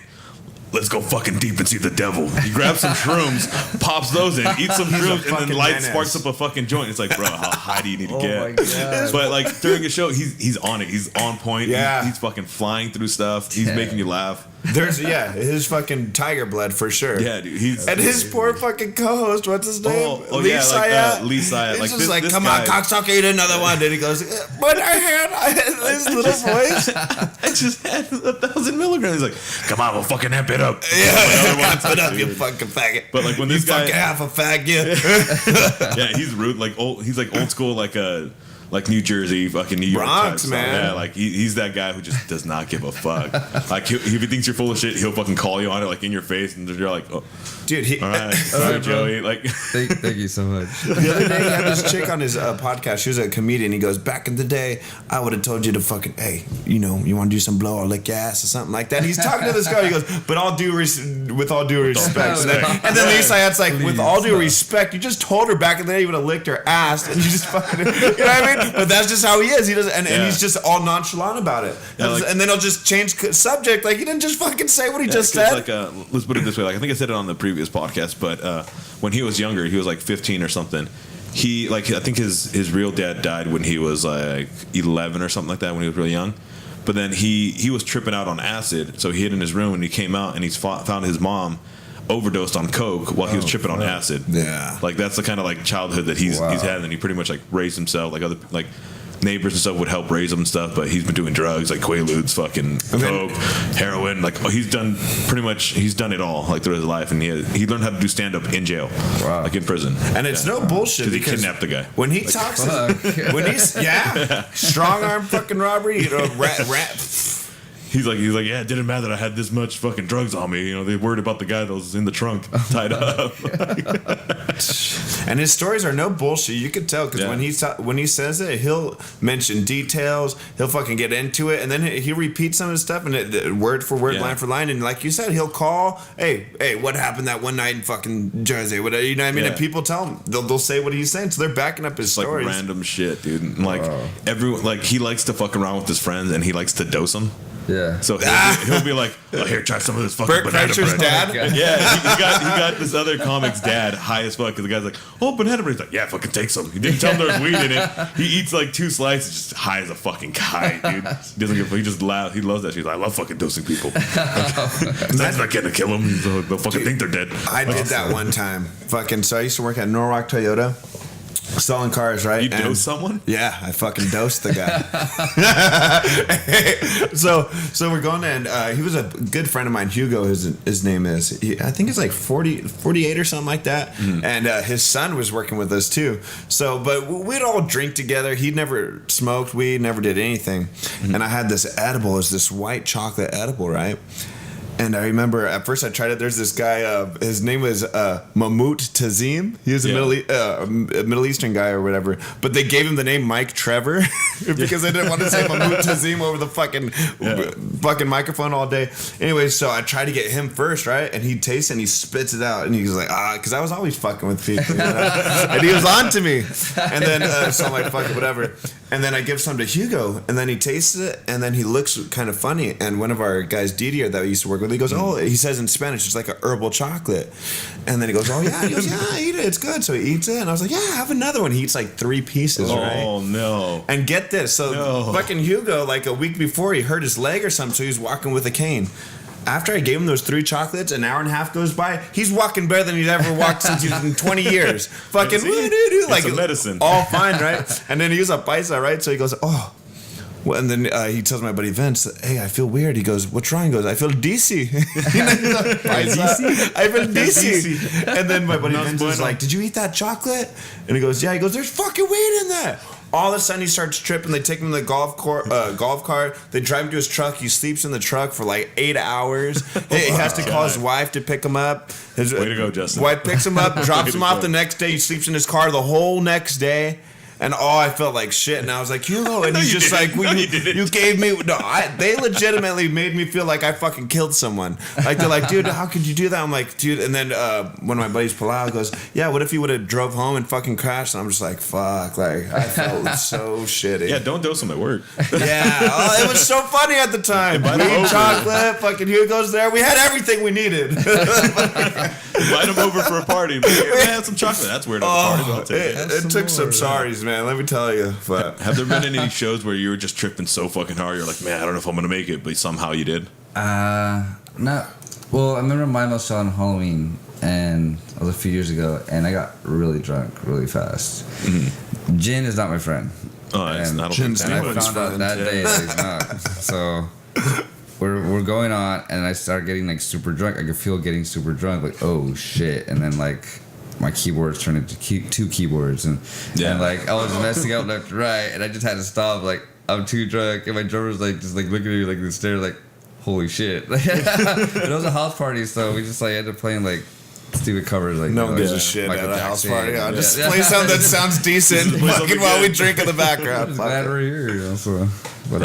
[SPEAKER 2] Let's go fucking deep and see the devil. He grabs some shrooms, pops those in, eats some shrooms, and then sparks up a fucking joint. It's bro, how high do you need to get?
[SPEAKER 4] My God.
[SPEAKER 2] But during a show, he's on it. He's on point.
[SPEAKER 3] Yeah.
[SPEAKER 2] He's fucking flying through stuff. He's making you laugh.
[SPEAKER 3] There's his fucking tiger blood for sure.
[SPEAKER 2] Yeah, dude.
[SPEAKER 3] And his poor fucking co-host, what's his name?
[SPEAKER 2] Lee Syatt. Lee Syatt.
[SPEAKER 3] He's just like, come on, cocksucker, eat another one. Then he goes, but I had his little voice.
[SPEAKER 2] I just had 1,000 milligrams. He's like, come on, we'll fucking amp it up.
[SPEAKER 3] Yeah, amp it up, you fucking faggot.
[SPEAKER 2] But like when this guy,
[SPEAKER 3] fucking half a faggot.
[SPEAKER 2] yeah, he's rude. Like he's like old school, like New Jersey, fucking New York
[SPEAKER 3] Bronx,
[SPEAKER 2] type
[SPEAKER 3] man.
[SPEAKER 2] Stuff. Yeah, like he's that guy who just does not give a fuck. Like if he thinks you're full of shit, he'll fucking call you on it, like in your face, and you're like, oh,
[SPEAKER 3] dude,
[SPEAKER 2] all right, sorry, Joey. Like,
[SPEAKER 4] thank you so much.
[SPEAKER 3] The other day, he had this chick on his podcast. She was a comedian. He goes, back in the day, I would have told you to fucking, hey, you want to do some blow or lick your ass or something like that. And he's talking to this girl. He goes, but with all due respect. And then Lee Syatt's like, with all due respect, you just told her back in the day you would have licked her ass, and you just fucking, you know what I mean? But that's just how he is. He doesn't, and he's just all nonchalant about it. Yeah, like, and then he'll just change subject. Like he didn't just fucking say what he just said.
[SPEAKER 2] Like, let's put it this way. Like I think I said it on the previous podcast, but when he was younger, he was like 15 or something. He I think his real dad died when he was like 11 or something like that, when he was really young. But then he was tripping out on acid, so he hid in his room and he came out and he found his mom overdosed on coke while he was tripping on acid.
[SPEAKER 3] Yeah,
[SPEAKER 2] like that's the kind of like childhood that he's had, and he pretty much like raised himself. Like other like neighbors and stuff would help raise him and stuff, but he's been doing drugs like Quaaludes, fucking coke, heroin. Like he's done it all like through his life, and he learned how to do stand up in jail, like in prison.
[SPEAKER 3] And it's no bullshit
[SPEAKER 2] because he kidnapped the guy.
[SPEAKER 3] When he talks, when he's strong arm fucking robbery, rat.
[SPEAKER 2] He's like, yeah, it didn't matter that I had this much fucking drugs on me. They worried about the guy that was in the trunk tied up.
[SPEAKER 3] And his stories are no bullshit. You can tell because when he says it, he'll mention details. He'll fucking get into it, and then he repeats some of his stuff and word for word, line for line. And like you said, he'll call, hey, what happened that one night in fucking Jersey? What, you know what I mean? And people tell him, they'll say what he's saying, so they're backing up his stories.
[SPEAKER 2] Like random shit, dude. And like everyone, like he likes to fuck around with his friends, and he likes to dose them.
[SPEAKER 4] Yeah.
[SPEAKER 2] So he'll be like, here, try some of this fucking banana bread.
[SPEAKER 3] Dad?
[SPEAKER 2] Yeah, he got this other comic's dad high as fuck, because the guy's like, oh, banana bread. He's like, yeah, fucking take some. He didn't tell him there was weed in it. He eats like 2 slices, just high as a fucking kite, dude. He just laughs. He loves that shit. He's like, I love fucking dosing people. That's not getting to kill them. They'll fucking think they're dead.
[SPEAKER 3] I did that one time. So I used to work at Norwalk Toyota. Selling cars, right?
[SPEAKER 2] You dosed someone?
[SPEAKER 3] Yeah, I fucking dosed the guy. So we're going, and he was a good friend of mine, Hugo. His name is. I think it's like 48 or something like that. And his son was working with us too. So, but we'd all drink together. He'd never smoked weed, never did anything. And I had this edible. It was this white chocolate edible, right? And I remember at first I tried it. There's this guy. His name was Mahmoud Tazim. He was a Middle Eastern guy or whatever. But they gave him the name Mike Trevor because they didn't want to say Mahmoud Tazim over the fucking microphone all day. Anyway, so I tried to get him first, right? And he tastes it and he spits it out. And he was like, because I was always fucking with people. And he was on to me. And then so I'm like, fuck it, whatever. And then I give some to Hugo. And then he tastes it. And then he looks kind of funny. And one of our guys, Diaz, that we used to work with, he goes, he says in Spanish, it's like a herbal chocolate. And then he goes, yeah, eat it, it's good. So he eats it, and I was like, yeah, have another one. He eats like 3 pieces, right?
[SPEAKER 2] Oh, no.
[SPEAKER 3] And get this, fucking Hugo, like a week before, he hurt his leg or something, so he was walking with a cane. After I gave him those 3 chocolates, an hour and a half goes by, he's walking better than he's ever walked since he's in 20 years. Fucking, like,
[SPEAKER 2] a medicine.
[SPEAKER 3] All fine, right? And then he was a paisa, right? So he goes, well, and then he tells my buddy Vince, hey, I feel weird. He goes, what's wrong? He goes, I feel DC. I feel DC. And then my buddy Vince is like, did you eat that chocolate? And he goes, yeah. He goes, there's fucking weed in that. All of a sudden he starts tripping. They take him to the golf cart. They drive him to his truck. He sleeps in the truck for like 8 hours. He has to call his wife to pick him up.
[SPEAKER 2] Way to go, Justin.
[SPEAKER 3] Wife picks him up, drops him off the next day. He sleeps in his car the whole next day. And I felt like shit, and I was like, Hugo, and he's just like, you gave me, they legitimately made me feel like I fucking killed someone. Like, they're like, dude, how could you do that? I'm like, dude, and then one of my buddies, Palau, goes, yeah, what if you would have drove home and fucking crashed? And I'm just like, fuck, like, I felt so shitty.
[SPEAKER 2] Yeah, don't dose them at work.
[SPEAKER 3] Yeah, it was so funny at the time. Weed, chocolate, fucking Hugo's there. We had everything we needed.
[SPEAKER 2] Invite him over for a party. We had some chocolate. That's weird at the party. I'll take it.
[SPEAKER 3] It took some sorries, man, let me tell you. But
[SPEAKER 2] have there been any shows where you were just tripping so fucking hard you're like, man, I don't know if I'm gonna make it, but somehow you did?
[SPEAKER 4] Not. Well, I remember Mind Meld on Halloween, and it was a few years ago, and I got really drunk really fast. Mm-hmm. Gin is not my friend.
[SPEAKER 2] Oh, it's not.
[SPEAKER 3] Gin's
[SPEAKER 4] and I found out that day that he's not. So we're going on, and I start getting like super drunk. I could feel getting super drunk, like oh shit, and then like my keyboards turned into two keyboards, and like I was messing up left and right, and I just had to stop. Like I'm too drunk, and my drummer's like just like looking at me like the stare, like holy shit. It was a house party, so we just like ended up playing like stupid covers. Like
[SPEAKER 3] no one gives a shit at a house party. I'll just play something that sounds decent fucking while we drink in the background.
[SPEAKER 4] I'm glad we're here, you know, so but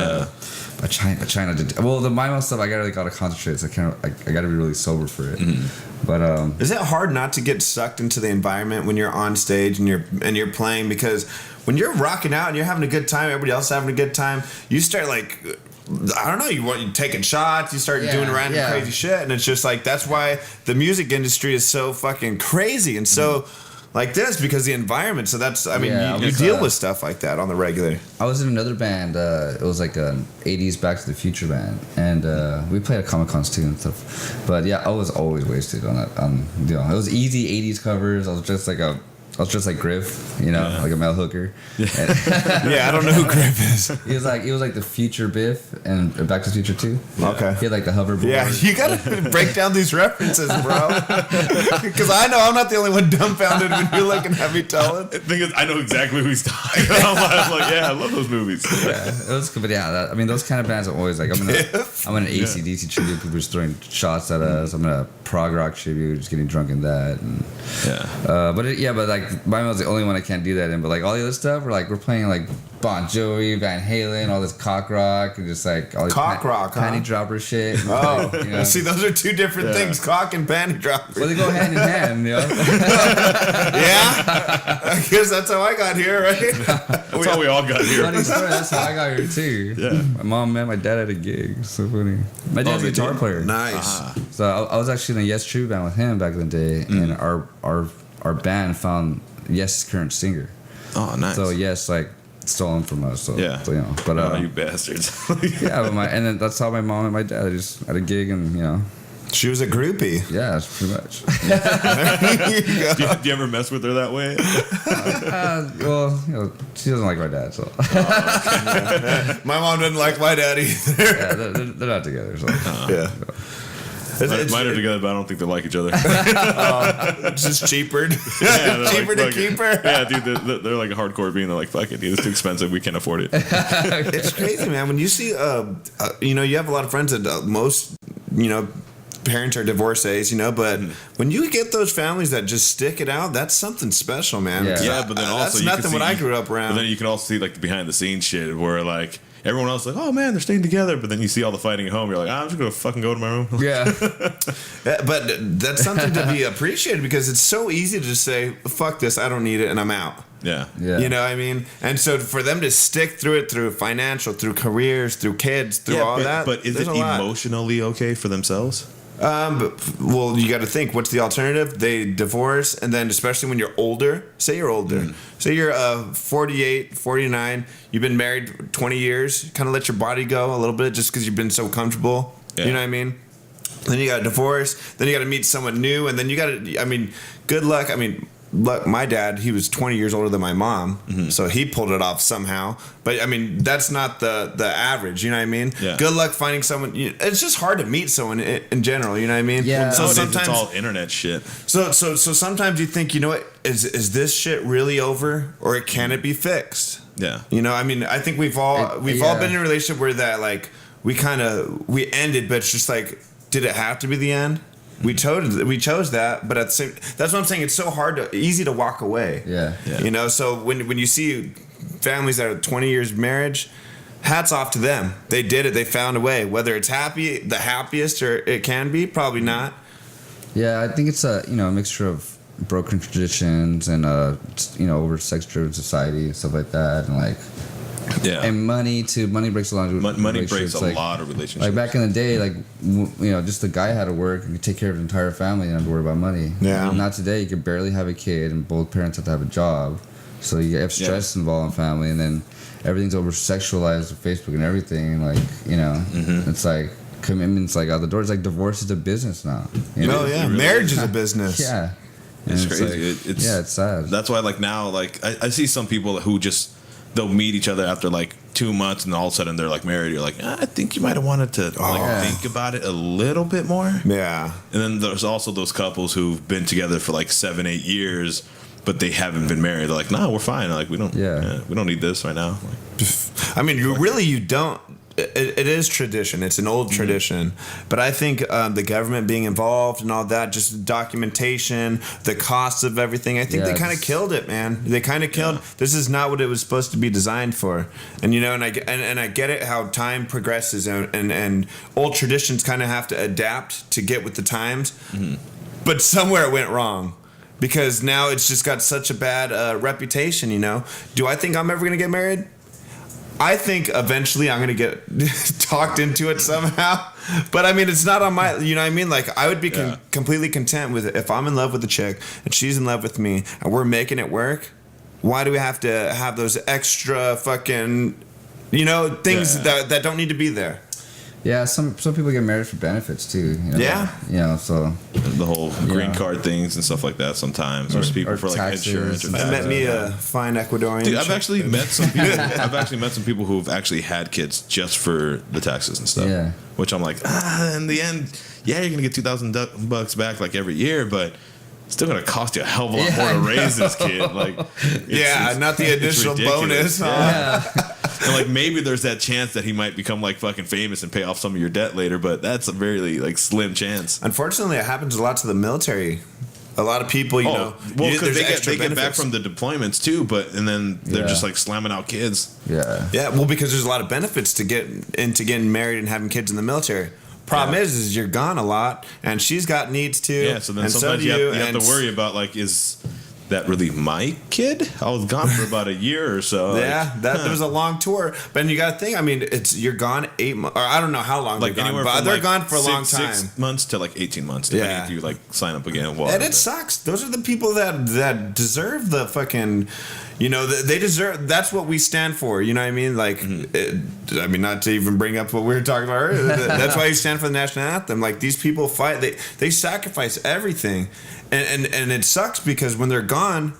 [SPEAKER 4] I try not to. Well, the Mind Meld stuff, I gotta concentrate. So I gotta be really sober for it. Mm-hmm. But
[SPEAKER 3] is it hard not to get sucked into the environment when you're on stage and you're playing? Because when you're rocking out and you're having a good time, everybody else is having a good time, you start like, I don't know, you taking shots, you start doing random crazy shit, and it's just like that's why the music industry is so fucking crazy and so like this, because the environment. So that's, I mean, you deal with stuff like that on the regular.
[SPEAKER 4] I was in another band. It was like an 80s Back to the Future band, and we played at Comic-Cons too and stuff. But yeah, I was always wasted on that. You know, it was easy 80s covers. I was just like Griff, you know, like a male hooker.
[SPEAKER 3] Yeah, I don't know who Griff is.
[SPEAKER 4] He was like the future Biff and Back to the Future 2.
[SPEAKER 3] Okay.
[SPEAKER 4] He had like the hoverboard.
[SPEAKER 3] Yeah, you gotta break down these references, bro. Because I know I'm not the only one dumbfounded when you're looking at me telling.
[SPEAKER 2] The thing is, I know exactly who he's talking about. I'm like, yeah, I love those movies.
[SPEAKER 4] Yeah, it was good, but I mean, those kind of bands are always like, I'm in an AC/DC tribute, people just throwing shots at us. I'm in a prog rock tribute, just getting drunk in that. And, but like, Mind Meld's the only one I can't do that in. But like all the other stuff, we're playing like Bon Jovi, Van Halen, all this cock rock, and just like all this panty dropper shit.
[SPEAKER 3] Oh,
[SPEAKER 4] you know?
[SPEAKER 3] See, those are two different things: cock and panty dropper.
[SPEAKER 4] Well, they go hand in hand, you know.
[SPEAKER 3] Yeah, I guess that's how I got here, right?
[SPEAKER 2] That's how we all got here.
[SPEAKER 4] Funny story. That's how I got here too. Yeah, my mom met my dad at a gig. So funny. My dad's a guitar player.
[SPEAKER 3] Nice.
[SPEAKER 4] So I was actually in a Yes True band with him back in the day, and our band found Yes' current singer.
[SPEAKER 2] Oh, nice.
[SPEAKER 4] So Yes, like, stole him from us. So, so, you know, but
[SPEAKER 2] you bastards.
[SPEAKER 4] Yeah, but and then that's how my mom and my dad just at a gig, and you know,
[SPEAKER 3] she was a groupie.
[SPEAKER 4] Yeah, that's pretty much.
[SPEAKER 2] Do you ever mess with her that way?
[SPEAKER 4] Well, you know, she doesn't like my dad, so.
[SPEAKER 3] My mom doesn't like my dad either.
[SPEAKER 4] Yeah, they're not together, so.
[SPEAKER 3] Yeah.
[SPEAKER 2] Mine are together, but I don't think they like each other.
[SPEAKER 3] It's just cheaper. Cheaper to keep her.
[SPEAKER 2] Yeah, dude, they're like hardcore being. They're like, fuck it, dude, it's too expensive. We can't afford it.
[SPEAKER 3] It's crazy, man. When you see, you know, you have a lot of friends that most, you know, parents are divorcees, you know, but when you get those families that just stick it out, that's something special, man.
[SPEAKER 2] Yeah, but then also
[SPEAKER 3] that's nothing what I grew up around.
[SPEAKER 2] But then you can also see like the behind the scenes shit where like everyone else is like, oh man, they're staying together, but then you see all the fighting at home. You're like, I'm just gonna fucking go to my room.
[SPEAKER 4] Yeah.
[SPEAKER 3] But that's something to be appreciated, because it's so easy to just say, fuck this, I don't need it, and I'm out.
[SPEAKER 2] Yeah.
[SPEAKER 3] You know what I mean? And so for them to stick through it, through financial, through careers, through kids, through all that.
[SPEAKER 2] But is it emotionally okay for themselves?
[SPEAKER 3] Well, you got to think, what's the alternative? They divorce, and then especially when you're older, say you're older, say you're 48, 49, you've been married 20 years, kind of let your body go a little bit just because you've been so comfortable. Yeah. You know what I mean? Then you got to divorce, then you got to meet someone new, and then you got to, I mean, good luck. I mean, look, my dad, he was 20 years older than my mom, so he pulled it off somehow. But I mean, that's not the average. You know what I mean? Yeah. Good luck finding someone. It's just hard to meet someone in general. You know what I mean?
[SPEAKER 2] Yeah. So sometimes it's all internet shit.
[SPEAKER 3] So sometimes you think, you know what? Is this shit really over, or can it be fixed? Yeah. You know, I mean, I think we've all been in a relationship where that like we ended, but it's just like, did it have to be the end? We chose that, but that's what I'm saying. It's so easy to walk away. Yeah. You know, so when you see families that are 20 years marriage, hats off to them. They did it. They found a way. Whether it's the happiest or it can be, probably not.
[SPEAKER 4] Yeah, I think it's a mixture of broken traditions and over sex-driven society and stuff like that, and like. Yeah, and money breaks a lot of
[SPEAKER 2] money breaks a lot of relationships.
[SPEAKER 4] Like back in the day, like just the guy had to work and could take care of his entire family and have to worry about money. Yeah, not today. You can barely have a kid, and both parents have to have a job, so you have stress involved in family, and then everything's over sexualized with Facebook and everything. Like it's like commitments like out the door. It's like divorce is a business now. You know?
[SPEAKER 3] Oh yeah,
[SPEAKER 2] really
[SPEAKER 3] marriage is a business.
[SPEAKER 4] Yeah.
[SPEAKER 2] It's
[SPEAKER 4] And
[SPEAKER 2] crazy.
[SPEAKER 4] it's sad.
[SPEAKER 2] That's why, like, now, like, I see some people who just, they'll meet each other after, like, 2 months, and all of a sudden they're, like, married. You're like, I think you might have wanted to, think about it a little bit more.
[SPEAKER 3] Yeah.
[SPEAKER 2] And then there's also those couples who've been together for, like, 7-8 years, but they haven't been married. They're like, no, we're fine. Like, we don't need this right now. Like,
[SPEAKER 3] I mean, you don't. It is tradition. It's an old tradition. But I think the government being involved and all that, just documentation, the cost of everything, I think they kind of killed it, man. They kind of killed. This is not what it was supposed to be designed for. And, you know, and I get it how time progresses and old traditions kind of have to adapt to get with the times. Mm-hmm. But somewhere it went wrong. Because now it's just got such a bad reputation, you know. Do I think I'm ever going to get married? I think eventually I'm going to get talked into it somehow. But, I mean, it's not on my... You know what I mean? Like, I would be completely content with it. If I'm in love with a chick and she's in love with me and we're making it work, why do we have to have those extra fucking, you know, things that don't need to be there?
[SPEAKER 4] Yeah, some people get married for benefits too. You know?
[SPEAKER 3] Yeah.
[SPEAKER 4] You know, so
[SPEAKER 2] the whole green card things and stuff like that sometimes. There's people for, like,
[SPEAKER 4] taxes,
[SPEAKER 2] insurance. Or
[SPEAKER 3] I met me a fine Ecuadorian.
[SPEAKER 2] Dude, I've actually met some people. I've actually met some people who've actually had kids just for the taxes and stuff.
[SPEAKER 4] Yeah.
[SPEAKER 2] Which I'm like, in the end, you're gonna get $2,000 back like every year, but it's still gonna cost you a hell of a lot more to raise this kid. Like, it's
[SPEAKER 3] not the initial bonus. Huh?
[SPEAKER 4] yeah.
[SPEAKER 2] And, like, maybe there's that chance that he might become, like, fucking famous and pay off some of your debt later, but that's a very, like, slim chance.
[SPEAKER 3] Unfortunately, it happens a lot to the military. A lot of people, you know,
[SPEAKER 2] well, because they get back from the deployments too, and then they're just like slamming out kids.
[SPEAKER 3] Yeah. Well, because there's a lot of benefits to get into getting married and having kids in the military. Problem is you're gone a lot, and she's got needs too.
[SPEAKER 2] Yeah, so then sometimes you have to worry about, like, is that really my kid? I was gone for about a year or so.
[SPEAKER 3] Yeah, there was a long tour, but you got to think. I mean, you're gone 8 months, or I don't know how long
[SPEAKER 2] like
[SPEAKER 3] they're gone,
[SPEAKER 2] but
[SPEAKER 3] they're gone for a long time.
[SPEAKER 2] 6 months to like 18 months, depending if you like sign up again.
[SPEAKER 3] And it sucks. Those are the people that deserve the fucking. You know, they deserve. That's what we stand for. You know what I mean? Like, I mean, not to even bring up what we were talking about earlier. That's why you stand for the national anthem. Like, these people fight. They sacrifice everything, and it sucks because when they're gone,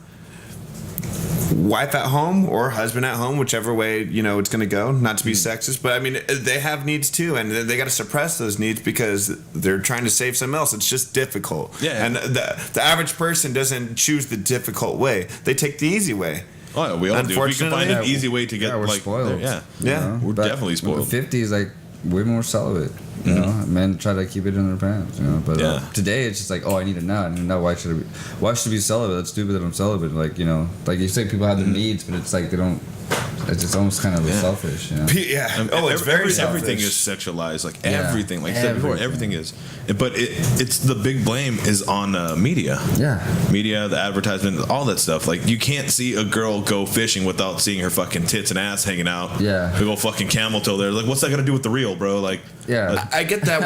[SPEAKER 3] wife at home or husband at home, whichever way, you know, it's going to go. Not to be sexist, but I mean, they have needs too, and they got to suppress those needs because they're trying to save something else. It's just difficult.
[SPEAKER 2] Yeah.
[SPEAKER 3] And the average person doesn't choose the difficult way. They take the easy way.
[SPEAKER 2] Oh, yeah, we all do. If we can find an easy way to get,
[SPEAKER 4] we're
[SPEAKER 2] like,
[SPEAKER 4] spoiled.
[SPEAKER 3] Yeah.
[SPEAKER 2] We're definitely spoiled.
[SPEAKER 4] The 50s, like, way more celibate. You know, men try to keep it in their pants. You know, but today it's just like, I need a nut. I need a nut. Why should I be celibate? That's stupid that I'm celibate. Like, you know, like you say, people have their needs, but it's like they don't. It's just almost kind of selfish, you know.
[SPEAKER 3] Yeah. It's very selfish.
[SPEAKER 2] Everything is sexualized. Like everything. Like I said before, everything is. But it's the big blame is on media.
[SPEAKER 4] Yeah.
[SPEAKER 2] Media, the advertisement, all that stuff. Like, you can't see a girl go fishing without seeing her fucking tits and ass hanging out.
[SPEAKER 4] Yeah.
[SPEAKER 2] Big old fucking camel toe there. Like, what's that gonna do with the reel, bro? Like.
[SPEAKER 4] Yeah.
[SPEAKER 3] I get that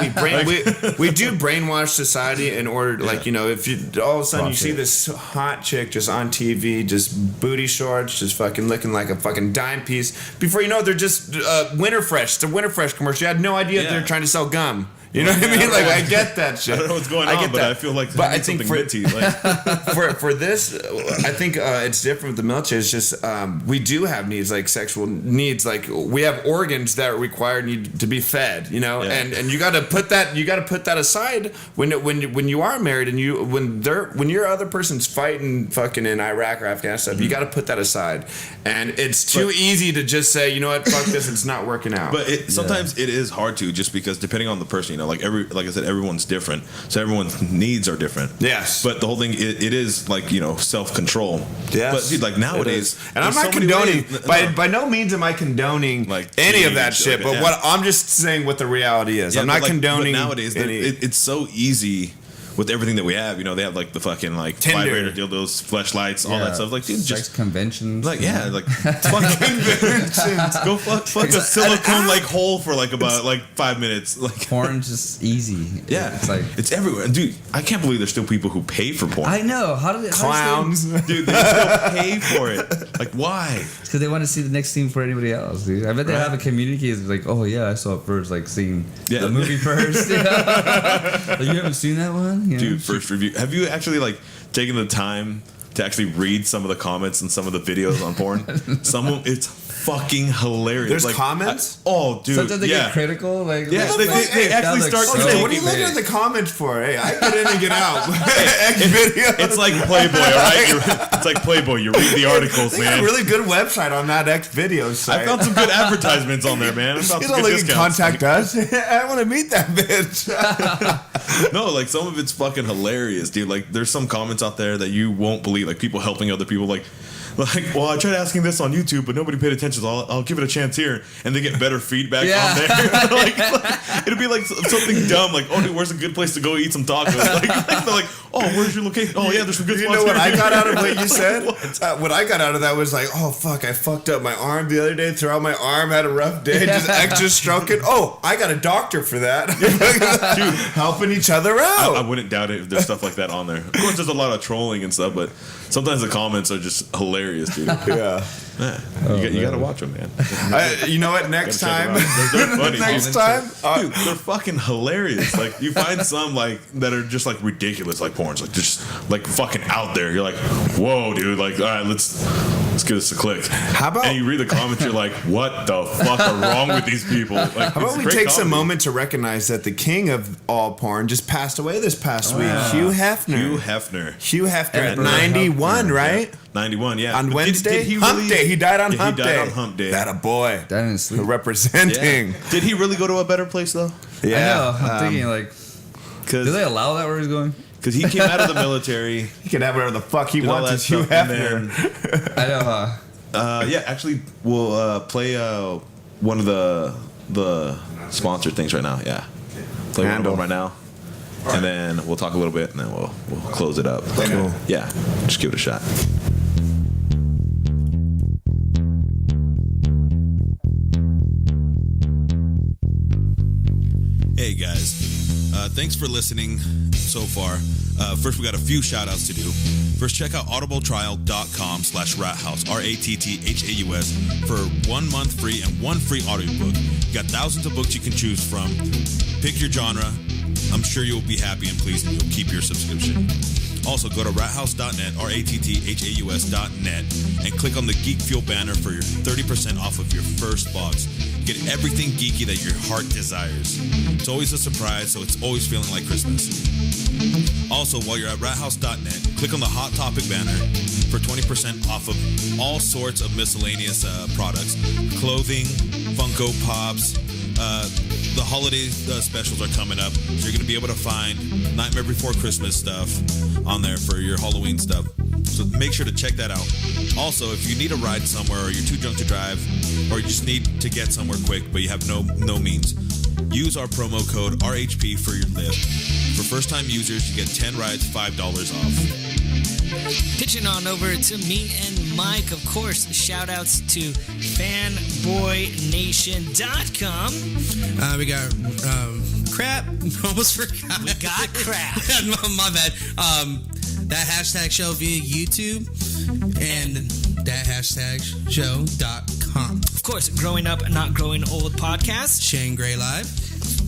[SPEAKER 3] we do brainwash society in order, like, you know, if you all of a sudden you see this hot chick just on TV, just booty shorts, just fucking looking like a fucking dime piece. Before you know it, they're just Winter Fresh. It's a Winter Fresh commercial. You had no idea they're trying to sell gum. You know what I mean? Like, I get that shit.
[SPEAKER 2] I don't know what's going on, but I feel like I think something minty. Like.
[SPEAKER 3] for this, I think it's different with the military. It's just we do have needs, like sexual needs. Like, we have organs that need to be fed. You know, and you got to put that aside when you are married and when your other person's fighting fucking in Iraq or Afghanistan. You got to put that aside. And it's too easy to just say, you know what, fuck this, it's not working out.
[SPEAKER 2] But sometimes it is hard to, just because depending on the person, you know. Like I said, everyone's different, so everyone's needs are different.
[SPEAKER 3] Yes.
[SPEAKER 2] But the whole thing, it is like, you know, self-control.
[SPEAKER 3] Yes.
[SPEAKER 2] But dude, like nowadays,
[SPEAKER 3] and I'm not condoning. By no means am I condoning
[SPEAKER 2] like
[SPEAKER 3] any of that shit. But what I'm just saying what the reality is. I'm not condoning.
[SPEAKER 2] But nowadays, it's so easy with everything that we have, they have like the fucking like
[SPEAKER 3] Tinder.
[SPEAKER 2] vibrator dildos, fleshlights, all that stuff. Like, dude,
[SPEAKER 4] sex
[SPEAKER 2] just
[SPEAKER 4] conventions.
[SPEAKER 2] like fuck conventions. Go fuck a silicone like hole for like about like 5 minutes. Like
[SPEAKER 4] porn's just easy.
[SPEAKER 2] Yeah,
[SPEAKER 4] it's like
[SPEAKER 2] it's everywhere, dude. I can't believe there's still people who pay for porn.
[SPEAKER 4] I know how do they
[SPEAKER 3] Clowns.
[SPEAKER 2] Dude, they still pay for it. Like, why?
[SPEAKER 4] Because they want to see the next scene for anybody else, dude. I bet they have a community is like, oh yeah, I saw it first, like seeing the movie first. Like, you haven't seen that one,
[SPEAKER 2] dude? First review. Have you actually like taken the time to actually read some of the comments and some of the videos on porn? It's fucking hilarious.
[SPEAKER 3] There's
[SPEAKER 2] like,
[SPEAKER 3] comments?
[SPEAKER 2] Dude.
[SPEAKER 4] Sometimes they get critical. Like,
[SPEAKER 2] yeah, they actually start.
[SPEAKER 3] Okay, what are you looking at the comments for? Hey, I get in and get out. X video.
[SPEAKER 2] It's like Playboy, all right? It's like Playboy. You read the articles,
[SPEAKER 3] they
[SPEAKER 2] man.
[SPEAKER 3] got a really good website on that X video site.
[SPEAKER 2] I found some good advertisements on there, man. I found
[SPEAKER 3] You
[SPEAKER 2] some
[SPEAKER 3] don't
[SPEAKER 2] good
[SPEAKER 3] look
[SPEAKER 2] discounts.
[SPEAKER 3] contact us. I want to meet that bitch.
[SPEAKER 2] No, like some of it's fucking hilarious, dude. Like there's some comments out there that you won't believe, like people helping other people, like, well, I tried asking this on YouTube, but nobody paid attention, so I'll give it a chance here, and they get better feedback on there. like, it'll be like something dumb, like, oh, dude, where's a good place to go eat some tacos? Like, they're like, oh, where's your location? Oh, yeah, there's some good spots.
[SPEAKER 3] You know what
[SPEAKER 2] here.
[SPEAKER 3] I got out of what you said? What I got out of that was like, oh, fuck, I fucked up my arm the other day, threw out my arm, had a rough day, just extra stroking. Oh, I got a doctor for that. Dude, helping each other out.
[SPEAKER 2] I wouldn't doubt it if there's stuff like that on there. Of course, there's a lot of trolling and stuff, but sometimes the comments are just hilarious, dude.
[SPEAKER 3] Yeah.
[SPEAKER 2] You got to watch them, man.
[SPEAKER 3] You know what? Next time,
[SPEAKER 2] they're funny.
[SPEAKER 3] next time,
[SPEAKER 2] dude, they're fucking hilarious. Like you find some like that are just like ridiculous, like porns, like just like fucking out there. You're like, whoa, dude. Like, all right, let's give this a click.
[SPEAKER 3] How about?
[SPEAKER 2] And you read the comments, you're like, what the fuck are wrong with these people? Like,
[SPEAKER 3] how about we take some moment to recognize that the king of all porn just passed away this past week, Hugh Hefner. Hugh Hefner at 91, right?
[SPEAKER 2] 91, yeah.
[SPEAKER 3] On
[SPEAKER 2] But
[SPEAKER 3] Wednesday,
[SPEAKER 2] did he
[SPEAKER 3] Hump
[SPEAKER 2] really,
[SPEAKER 3] Day. He died on
[SPEAKER 2] yeah,
[SPEAKER 3] Hump
[SPEAKER 2] he
[SPEAKER 3] Day.
[SPEAKER 2] died on Hump Day.
[SPEAKER 3] That a boy.
[SPEAKER 4] That in sleep.
[SPEAKER 3] Representing.
[SPEAKER 2] Yeah. Did he really go to a better place though?
[SPEAKER 3] Yeah.
[SPEAKER 4] I know. I'm thinking like, do they allow that where he's going?
[SPEAKER 2] Because he came out of the military.
[SPEAKER 3] He can have whatever the fuck he wants. It's Hugh Hefner.
[SPEAKER 4] I know.
[SPEAKER 2] Yeah, actually, we'll play one of the sponsored things right now. Yeah, play one of them right now, and then we'll talk a little bit, and then we'll close it up.
[SPEAKER 3] Cool.
[SPEAKER 2] Yeah, just give it a shot. Hey guys, thanks for listening so far. First, we got a few shout outs to do. First, check out audibletrial.com/rathaus, RATTHAUS, for 1 month free and 1 free audiobook. You got thousands of books you can choose from. Pick your genre. I'm sure you'll be happy and pleased and you'll keep your subscription. Also, go to rathaus.net, RATTHAUS.net, and click on the Geek Fuel banner for your 30% off of your first box. Get everything geeky that your heart desires. It's always a surprise, so it's always feeling like Christmas. Also, while you're at rathaus.net, click on the Hot Topic banner for 20% off of all sorts of miscellaneous products. Clothing, Funko Pops. The holiday specials are coming up, so you're going to be able to find Nightmare Before Christmas stuff on there for your Halloween stuff. So make sure to check that out. Also, if you need a ride somewhere, or you're too drunk to drive, or you just need to get somewhere quick but you have no means, use our promo code RHP for your Lyft. For first-time users, you get 10 rides, $5 off.
[SPEAKER 1] Pitching on over to me and Mike, of course. Shout outs to fanboynation.com.
[SPEAKER 5] We got crap. Almost forgot.
[SPEAKER 1] We got crap.
[SPEAKER 5] My bad. That hashtag show via YouTube and that hashtag show.com.
[SPEAKER 1] Of course, Growing Up, Not Growing Old podcast.
[SPEAKER 5] Shane Gray Live.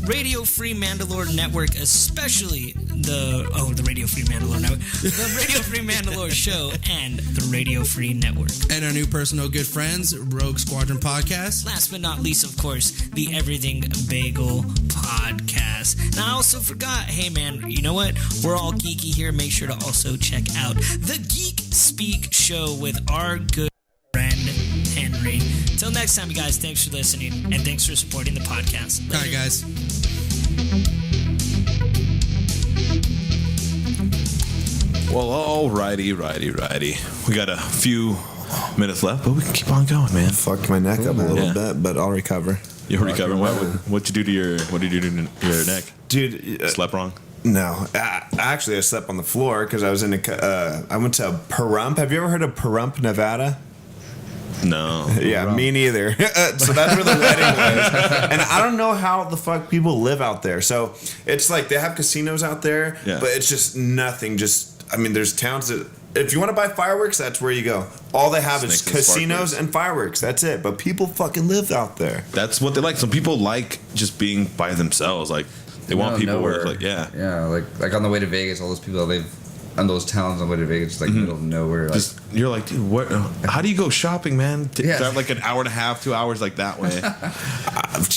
[SPEAKER 1] Radio Free Mandalore Network, especially the Radio Free Mandalore Network, the Radio Free Mandalore Show, and the Radio Free Network.
[SPEAKER 5] And our new personal good friends, Rogue Squadron Podcast.
[SPEAKER 1] Last but not least, of course, the Everything Bagel Podcast. And I also forgot, hey man, you know what? We're all geeky here. Make sure to also check out the Geek Speak Show with our good friend Henry. Till next time, you guys, thanks for listening, and thanks for supporting the podcast. Later.
[SPEAKER 5] All right, guys.
[SPEAKER 2] Well, righty. We got a few minutes left, but we can keep on going, man.
[SPEAKER 3] Fucked my neck up a little bit, but I'll recover.
[SPEAKER 2] You're recovering. What did you do to your neck?
[SPEAKER 3] Dude,
[SPEAKER 2] Slept wrong?
[SPEAKER 3] No, actually, I slept on the floor because I was I went to Pahrump. Have you ever heard of Pahrump, Nevada?
[SPEAKER 2] No.
[SPEAKER 3] Yeah, me neither. So that's where the wedding was. And I don't know how the fuck people live out there. So it's like they have casinos out there, but it's just nothing. There's towns that, if you want to buy fireworks, that's where you go. All they have is casinos and fireworks. That's it. But people fucking live out there.
[SPEAKER 2] That's what they like. Some people like just being by themselves. Like, they want people where it's like,
[SPEAKER 4] like on the way to Vegas, all those people that live in those towns on the way to Vegas, like middle of nowhere. Like,
[SPEAKER 2] you're like, dude, what? How do you go shopping, man? Drive like an hour and a half, 2 hours, like that way.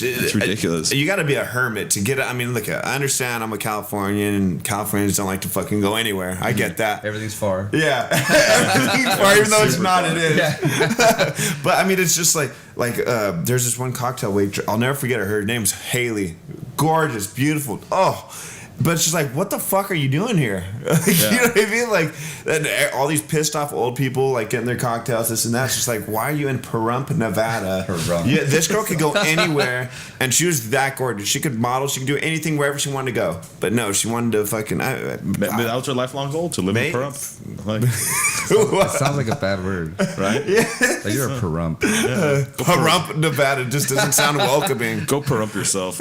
[SPEAKER 2] It's ridiculous.
[SPEAKER 3] You got to be a hermit to get it. I mean, look, I understand. I'm a Californian, and Californians don't like to fucking go anywhere. I get that.
[SPEAKER 4] Everything's far.
[SPEAKER 3] Yeah, everything's far, even though it's not. Far. It is. Yeah. But I mean, it's just like there's this one cocktail waitress. I'll never forget her. Her name's Haley. Gorgeous, beautiful. Oh. But it's just like, what the fuck are you doing here? You know what I mean? Like, and all these pissed off old people, like, getting their cocktails, this and that. It's just like, why are you in Pahrump, Nevada? Yeah, this girl could go anywhere, and she was that gorgeous. She could model, she could do anything wherever she wanted to go. But no, she wanted to fucking...
[SPEAKER 2] that was her lifelong goal, to live in Pahrump. Like,
[SPEAKER 4] it sounds like a bad word, right? Yeah. Like, you're a Pahrump.
[SPEAKER 3] Yeah. Pahrump, Nevada just doesn't sound welcoming.
[SPEAKER 2] Go Pahrump yourself.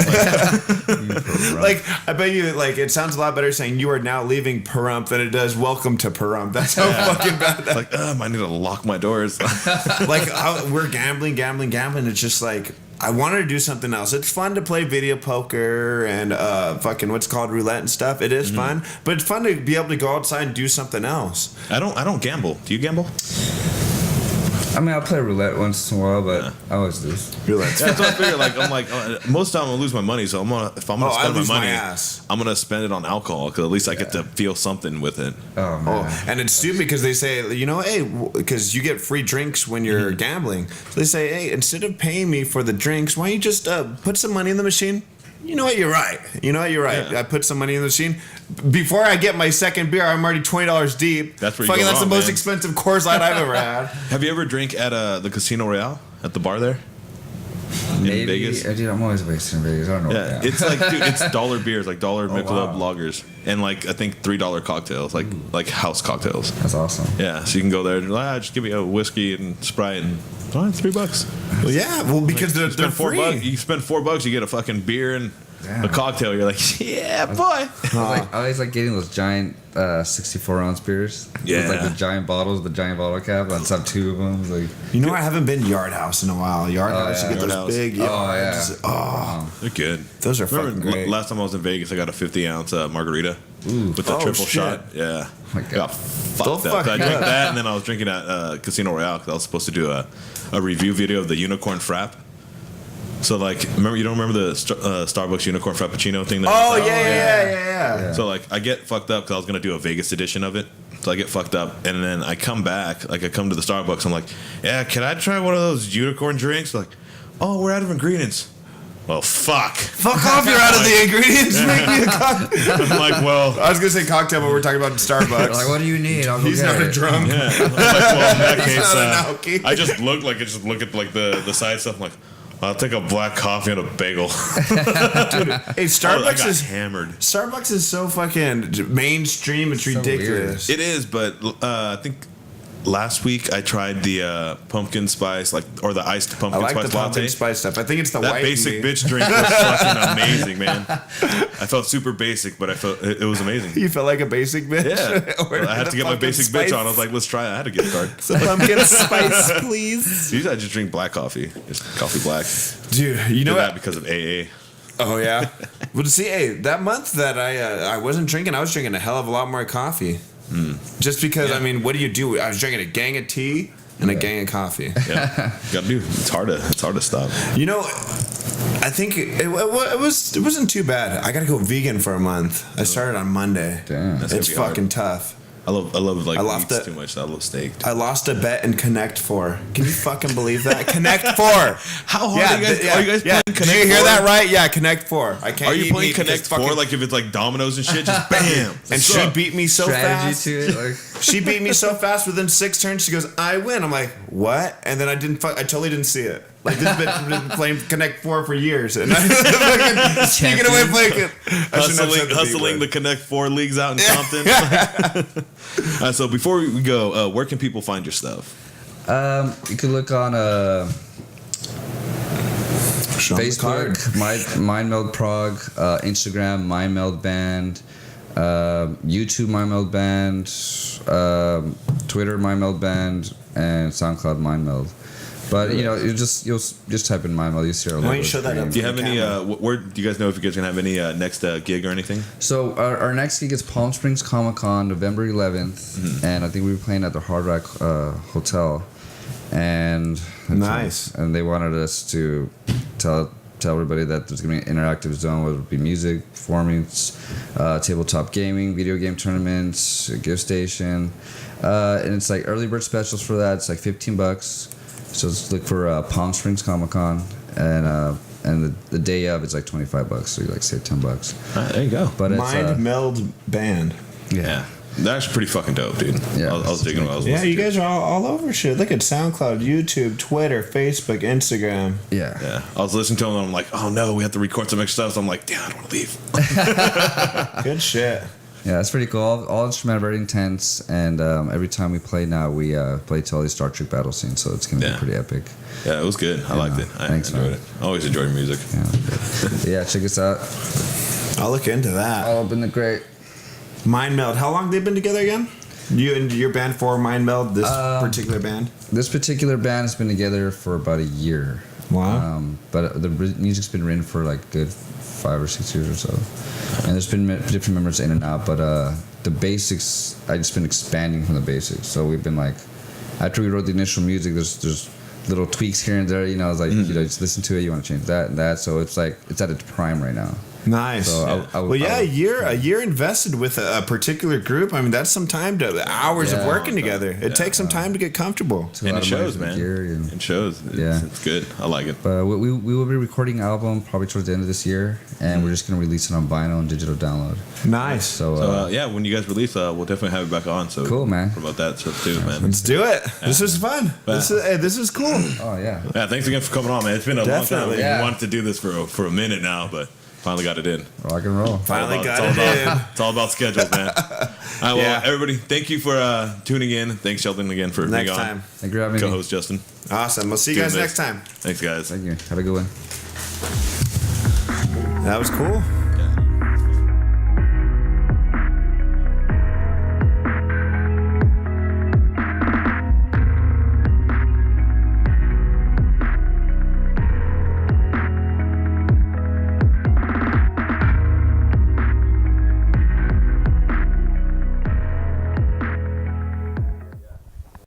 [SPEAKER 3] Like, I bet you, like, it sounds a lot better saying you are now leaving Pahrump than it does welcome to Pahrump. That's how fucking bad that is.
[SPEAKER 2] Like, I need to lock my doors.
[SPEAKER 3] Like, we're gambling. It's just like, I wanted to do something else. It's fun to play video poker and fucking what's called roulette and stuff. It is fun, but it's fun to be able to go outside and do something else.
[SPEAKER 2] I don't gamble. Do you gamble?
[SPEAKER 4] I mean, I'll play roulette once in a while, but I always lose.
[SPEAKER 3] Roulette.
[SPEAKER 2] That's what I figure. Like, most of the time I'm gonna lose my money, so if I'm gonna spend my money, I'm gonna spend it on alcohol because at least I get to feel something with it.
[SPEAKER 4] Oh man!
[SPEAKER 3] And it's stupid because they say, hey, because you get free drinks when you're gambling. So they say, hey, instead of paying me for the drinks, why don't you just put some money in the machine? You know what? You're right. Yeah. I put some money in the machine. Before I get my second beer, I'm already $20 deep.
[SPEAKER 2] That's where you go
[SPEAKER 3] That's
[SPEAKER 2] wrong,
[SPEAKER 3] the most
[SPEAKER 2] man.
[SPEAKER 3] expensive Coors Light I've ever had.
[SPEAKER 2] Have you ever drank at the Casino Royale at the bar there?
[SPEAKER 4] Maybe.
[SPEAKER 2] In Vegas?
[SPEAKER 4] Dude, I'm always wasting in Vegas. I don't know.
[SPEAKER 2] Yeah, it's like, dude, it's dollar beers, like dollar Michelob lagers, and like I think $3 cocktails, like house cocktails.
[SPEAKER 4] That's awesome.
[SPEAKER 2] Yeah, so you can go there and just give me a whiskey and Sprite and $3.
[SPEAKER 3] Well, yeah, because they're free.
[SPEAKER 2] $4. You spend $4, you get a fucking beer and a cocktail. You're like, yeah, boy.
[SPEAKER 4] I always like getting those giant 64-ounce beers.
[SPEAKER 2] Yeah,
[SPEAKER 4] with, like the giant bottles, the giant bottle cap. Let's have two of them. Like,
[SPEAKER 3] I haven't been Yard House in a while. Yard House, you get
[SPEAKER 2] Yard
[SPEAKER 3] those
[SPEAKER 2] House.
[SPEAKER 3] big.
[SPEAKER 2] They're good.
[SPEAKER 3] Those are fucking great.
[SPEAKER 2] Last time I was in Vegas, I got a 50-ounce margarita with the triple shot. Yeah, got fucked up. So I drank that, and then I was drinking at Casino Royale because I was supposed to do a review video of the unicorn frap. So like, you don't remember the Starbucks unicorn frappuccino thing?
[SPEAKER 3] Yeah.
[SPEAKER 2] So like, I get fucked up because I was gonna do a Vegas edition of it. So I get fucked up, and then I come back. Like, I come to the Starbucks. I'm like, yeah, can I try one of those unicorn drinks? Like, oh, we're out of ingredients. Well, fuck
[SPEAKER 3] off! You're out of the ingredients. Make me a cocktail.
[SPEAKER 2] I'm like, well,
[SPEAKER 3] I was gonna say cocktail, but we're talking about Starbucks.
[SPEAKER 4] Like, what do you need?
[SPEAKER 3] He's not a drunk.
[SPEAKER 2] Yeah. I'm like, well, in that
[SPEAKER 3] He's not
[SPEAKER 2] case, I just look at like the side stuff. I'm like, I'll take a black coffee and a bagel.
[SPEAKER 3] Dude, hey, Starbucks
[SPEAKER 2] is hammered.
[SPEAKER 3] Starbucks is so fucking mainstream. It's ridiculous.
[SPEAKER 2] It is, but I think last week I tried the pumpkin spice, or the iced pumpkin spice latte.
[SPEAKER 3] I like the pumpkin spice stuff. I think it's the
[SPEAKER 2] that
[SPEAKER 3] white
[SPEAKER 2] basic bitch drink was fucking amazing, man. I felt super basic, but I felt it was amazing.
[SPEAKER 3] You felt like a basic bitch?
[SPEAKER 2] Yeah. I had to get my basic bitch on. I was like, let's try it. I had a gift card.
[SPEAKER 3] Some pumpkin spice, please.
[SPEAKER 2] Usually I just drink black coffee. Just coffee black.
[SPEAKER 3] Dude, you know
[SPEAKER 2] that because of AA.
[SPEAKER 3] Oh, yeah? Well, see, hey, that month that I wasn't drinking, I was drinking a hell of a lot more coffee. Just because, I mean, what do? I was drinking a gang of tea and a gang of coffee.
[SPEAKER 2] Yeah, gotta do. It's hard to stop.
[SPEAKER 3] I think it wasn't too bad. I gotta go vegan for a month. I started on Monday.
[SPEAKER 4] Damn,
[SPEAKER 3] it's fucking tough.
[SPEAKER 2] I love meats too much. I love steak.
[SPEAKER 3] I lost a bet in Connect 4. Can you fucking believe that? Connect 4.
[SPEAKER 2] How hard are you guys playing Connect 4?
[SPEAKER 3] Did you hear that right? Yeah, Connect 4. I can't.
[SPEAKER 2] Are you playing Connect 4 like if it's like dominoes and shit? Just bam.
[SPEAKER 3] And she beat me so fast.
[SPEAKER 4] To it, like.
[SPEAKER 3] She beat me so fast within 6 turns. She goes, I win. I'm like, what? And then I totally didn't see it. Like this bitch been playing Connect 4 for years, and I'm sneaking away playing.
[SPEAKER 2] Hustling the Connect 4 leagues out in Compton. So before we go, where can people find your stuff?
[SPEAKER 4] You can look on Facebook, Mind Meld Prog, Instagram, Mind Meld Band, YouTube, Mind Meld Band, Twitter, Mind Meld Band, and SoundCloud, Mind Meld. But you'll just type in Mind Meld, you see our logo.
[SPEAKER 3] Why don't you show that up?
[SPEAKER 2] Do you have any? Where do you guys know if you guys gonna have any next gig or anything?
[SPEAKER 4] So our next gig is Palm Springs Comic Con, November 11th, and I think we're playing at the Hard Rock Hotel. And
[SPEAKER 3] nice.
[SPEAKER 4] And they wanted us to tell everybody that there's gonna be an interactive zone, whether it be music, performance, tabletop gaming, video game tournaments, a gift station, and it's like early bird specials for that. It's like $15. So just look for Palm Springs Comic Con, and the day of it's like $25. So you like save $10.
[SPEAKER 2] All right, there you go.
[SPEAKER 4] But
[SPEAKER 3] Mind
[SPEAKER 4] it's
[SPEAKER 3] Meld Band.
[SPEAKER 2] Yeah. That's pretty fucking dope, dude.
[SPEAKER 4] Yeah,
[SPEAKER 2] I was digging what I was
[SPEAKER 3] Yeah,
[SPEAKER 2] listening
[SPEAKER 3] you guys are all over shit. Look at SoundCloud, YouTube, Twitter, Facebook, Instagram.
[SPEAKER 2] Yeah. I was listening to them and I'm like, oh no, we have to record some extra stuff. So I'm like, damn, I don't want to leave.
[SPEAKER 3] Good shit.
[SPEAKER 4] Yeah, it's pretty cool. All instrumental, very intense, and every time we play now, we play to all these Star Trek battle scenes, so it's gonna be pretty epic.
[SPEAKER 2] Yeah, it was good. I liked it. I enjoyed it. I always enjoy your music.
[SPEAKER 4] Yeah, check us out.
[SPEAKER 3] I'll look into that.
[SPEAKER 4] All up in the crate.
[SPEAKER 3] Mind Meld. How long have they been together again? You and your band for Mind Meld, this particular band?
[SPEAKER 4] This particular band has been together for about a year.
[SPEAKER 3] Wow.
[SPEAKER 4] But the music's been written for like good 5 or 6 years or so. And there's been different members in and out, but the basics, I just been expanding from the basics. So we've been like, after we wrote the initial music, there's little tweaks here and there. It's like, just listen to it, you want to change that and that. So it's like, it's at its prime right now.
[SPEAKER 3] Nice.
[SPEAKER 4] So
[SPEAKER 3] a year invested with a particular group. I mean, that's some time hours of working together. It takes some time to get comfortable.
[SPEAKER 2] And it shows, man. It shows. It's good. I like it.
[SPEAKER 4] But we will be recording an album probably towards the end of this year, and we're just gonna release it on vinyl and digital download.
[SPEAKER 3] Nice.
[SPEAKER 2] So when you guys release, we'll definitely have it back on. So
[SPEAKER 4] cool, man.
[SPEAKER 2] Promote that stuff too, man.
[SPEAKER 3] Let's do it. This is fun. This is cool.
[SPEAKER 4] Oh yeah.
[SPEAKER 2] Yeah. Thanks again for coming on, man. It's been a long time. We
[SPEAKER 4] Yeah.
[SPEAKER 2] wanted to do this for a minute now, but. Finally got it in.
[SPEAKER 4] Rock and roll.
[SPEAKER 3] Finally got it in.
[SPEAKER 2] It's all about schedules, man. All right, well, everybody, thank you for tuning in. Thanks, Sheldon, again for being on.
[SPEAKER 4] Thank you for having me.
[SPEAKER 2] Co-host Justin.
[SPEAKER 3] Awesome. We'll see you guys next time.
[SPEAKER 2] Thanks, guys.
[SPEAKER 4] Thank you. Have a good one.
[SPEAKER 3] That was cool.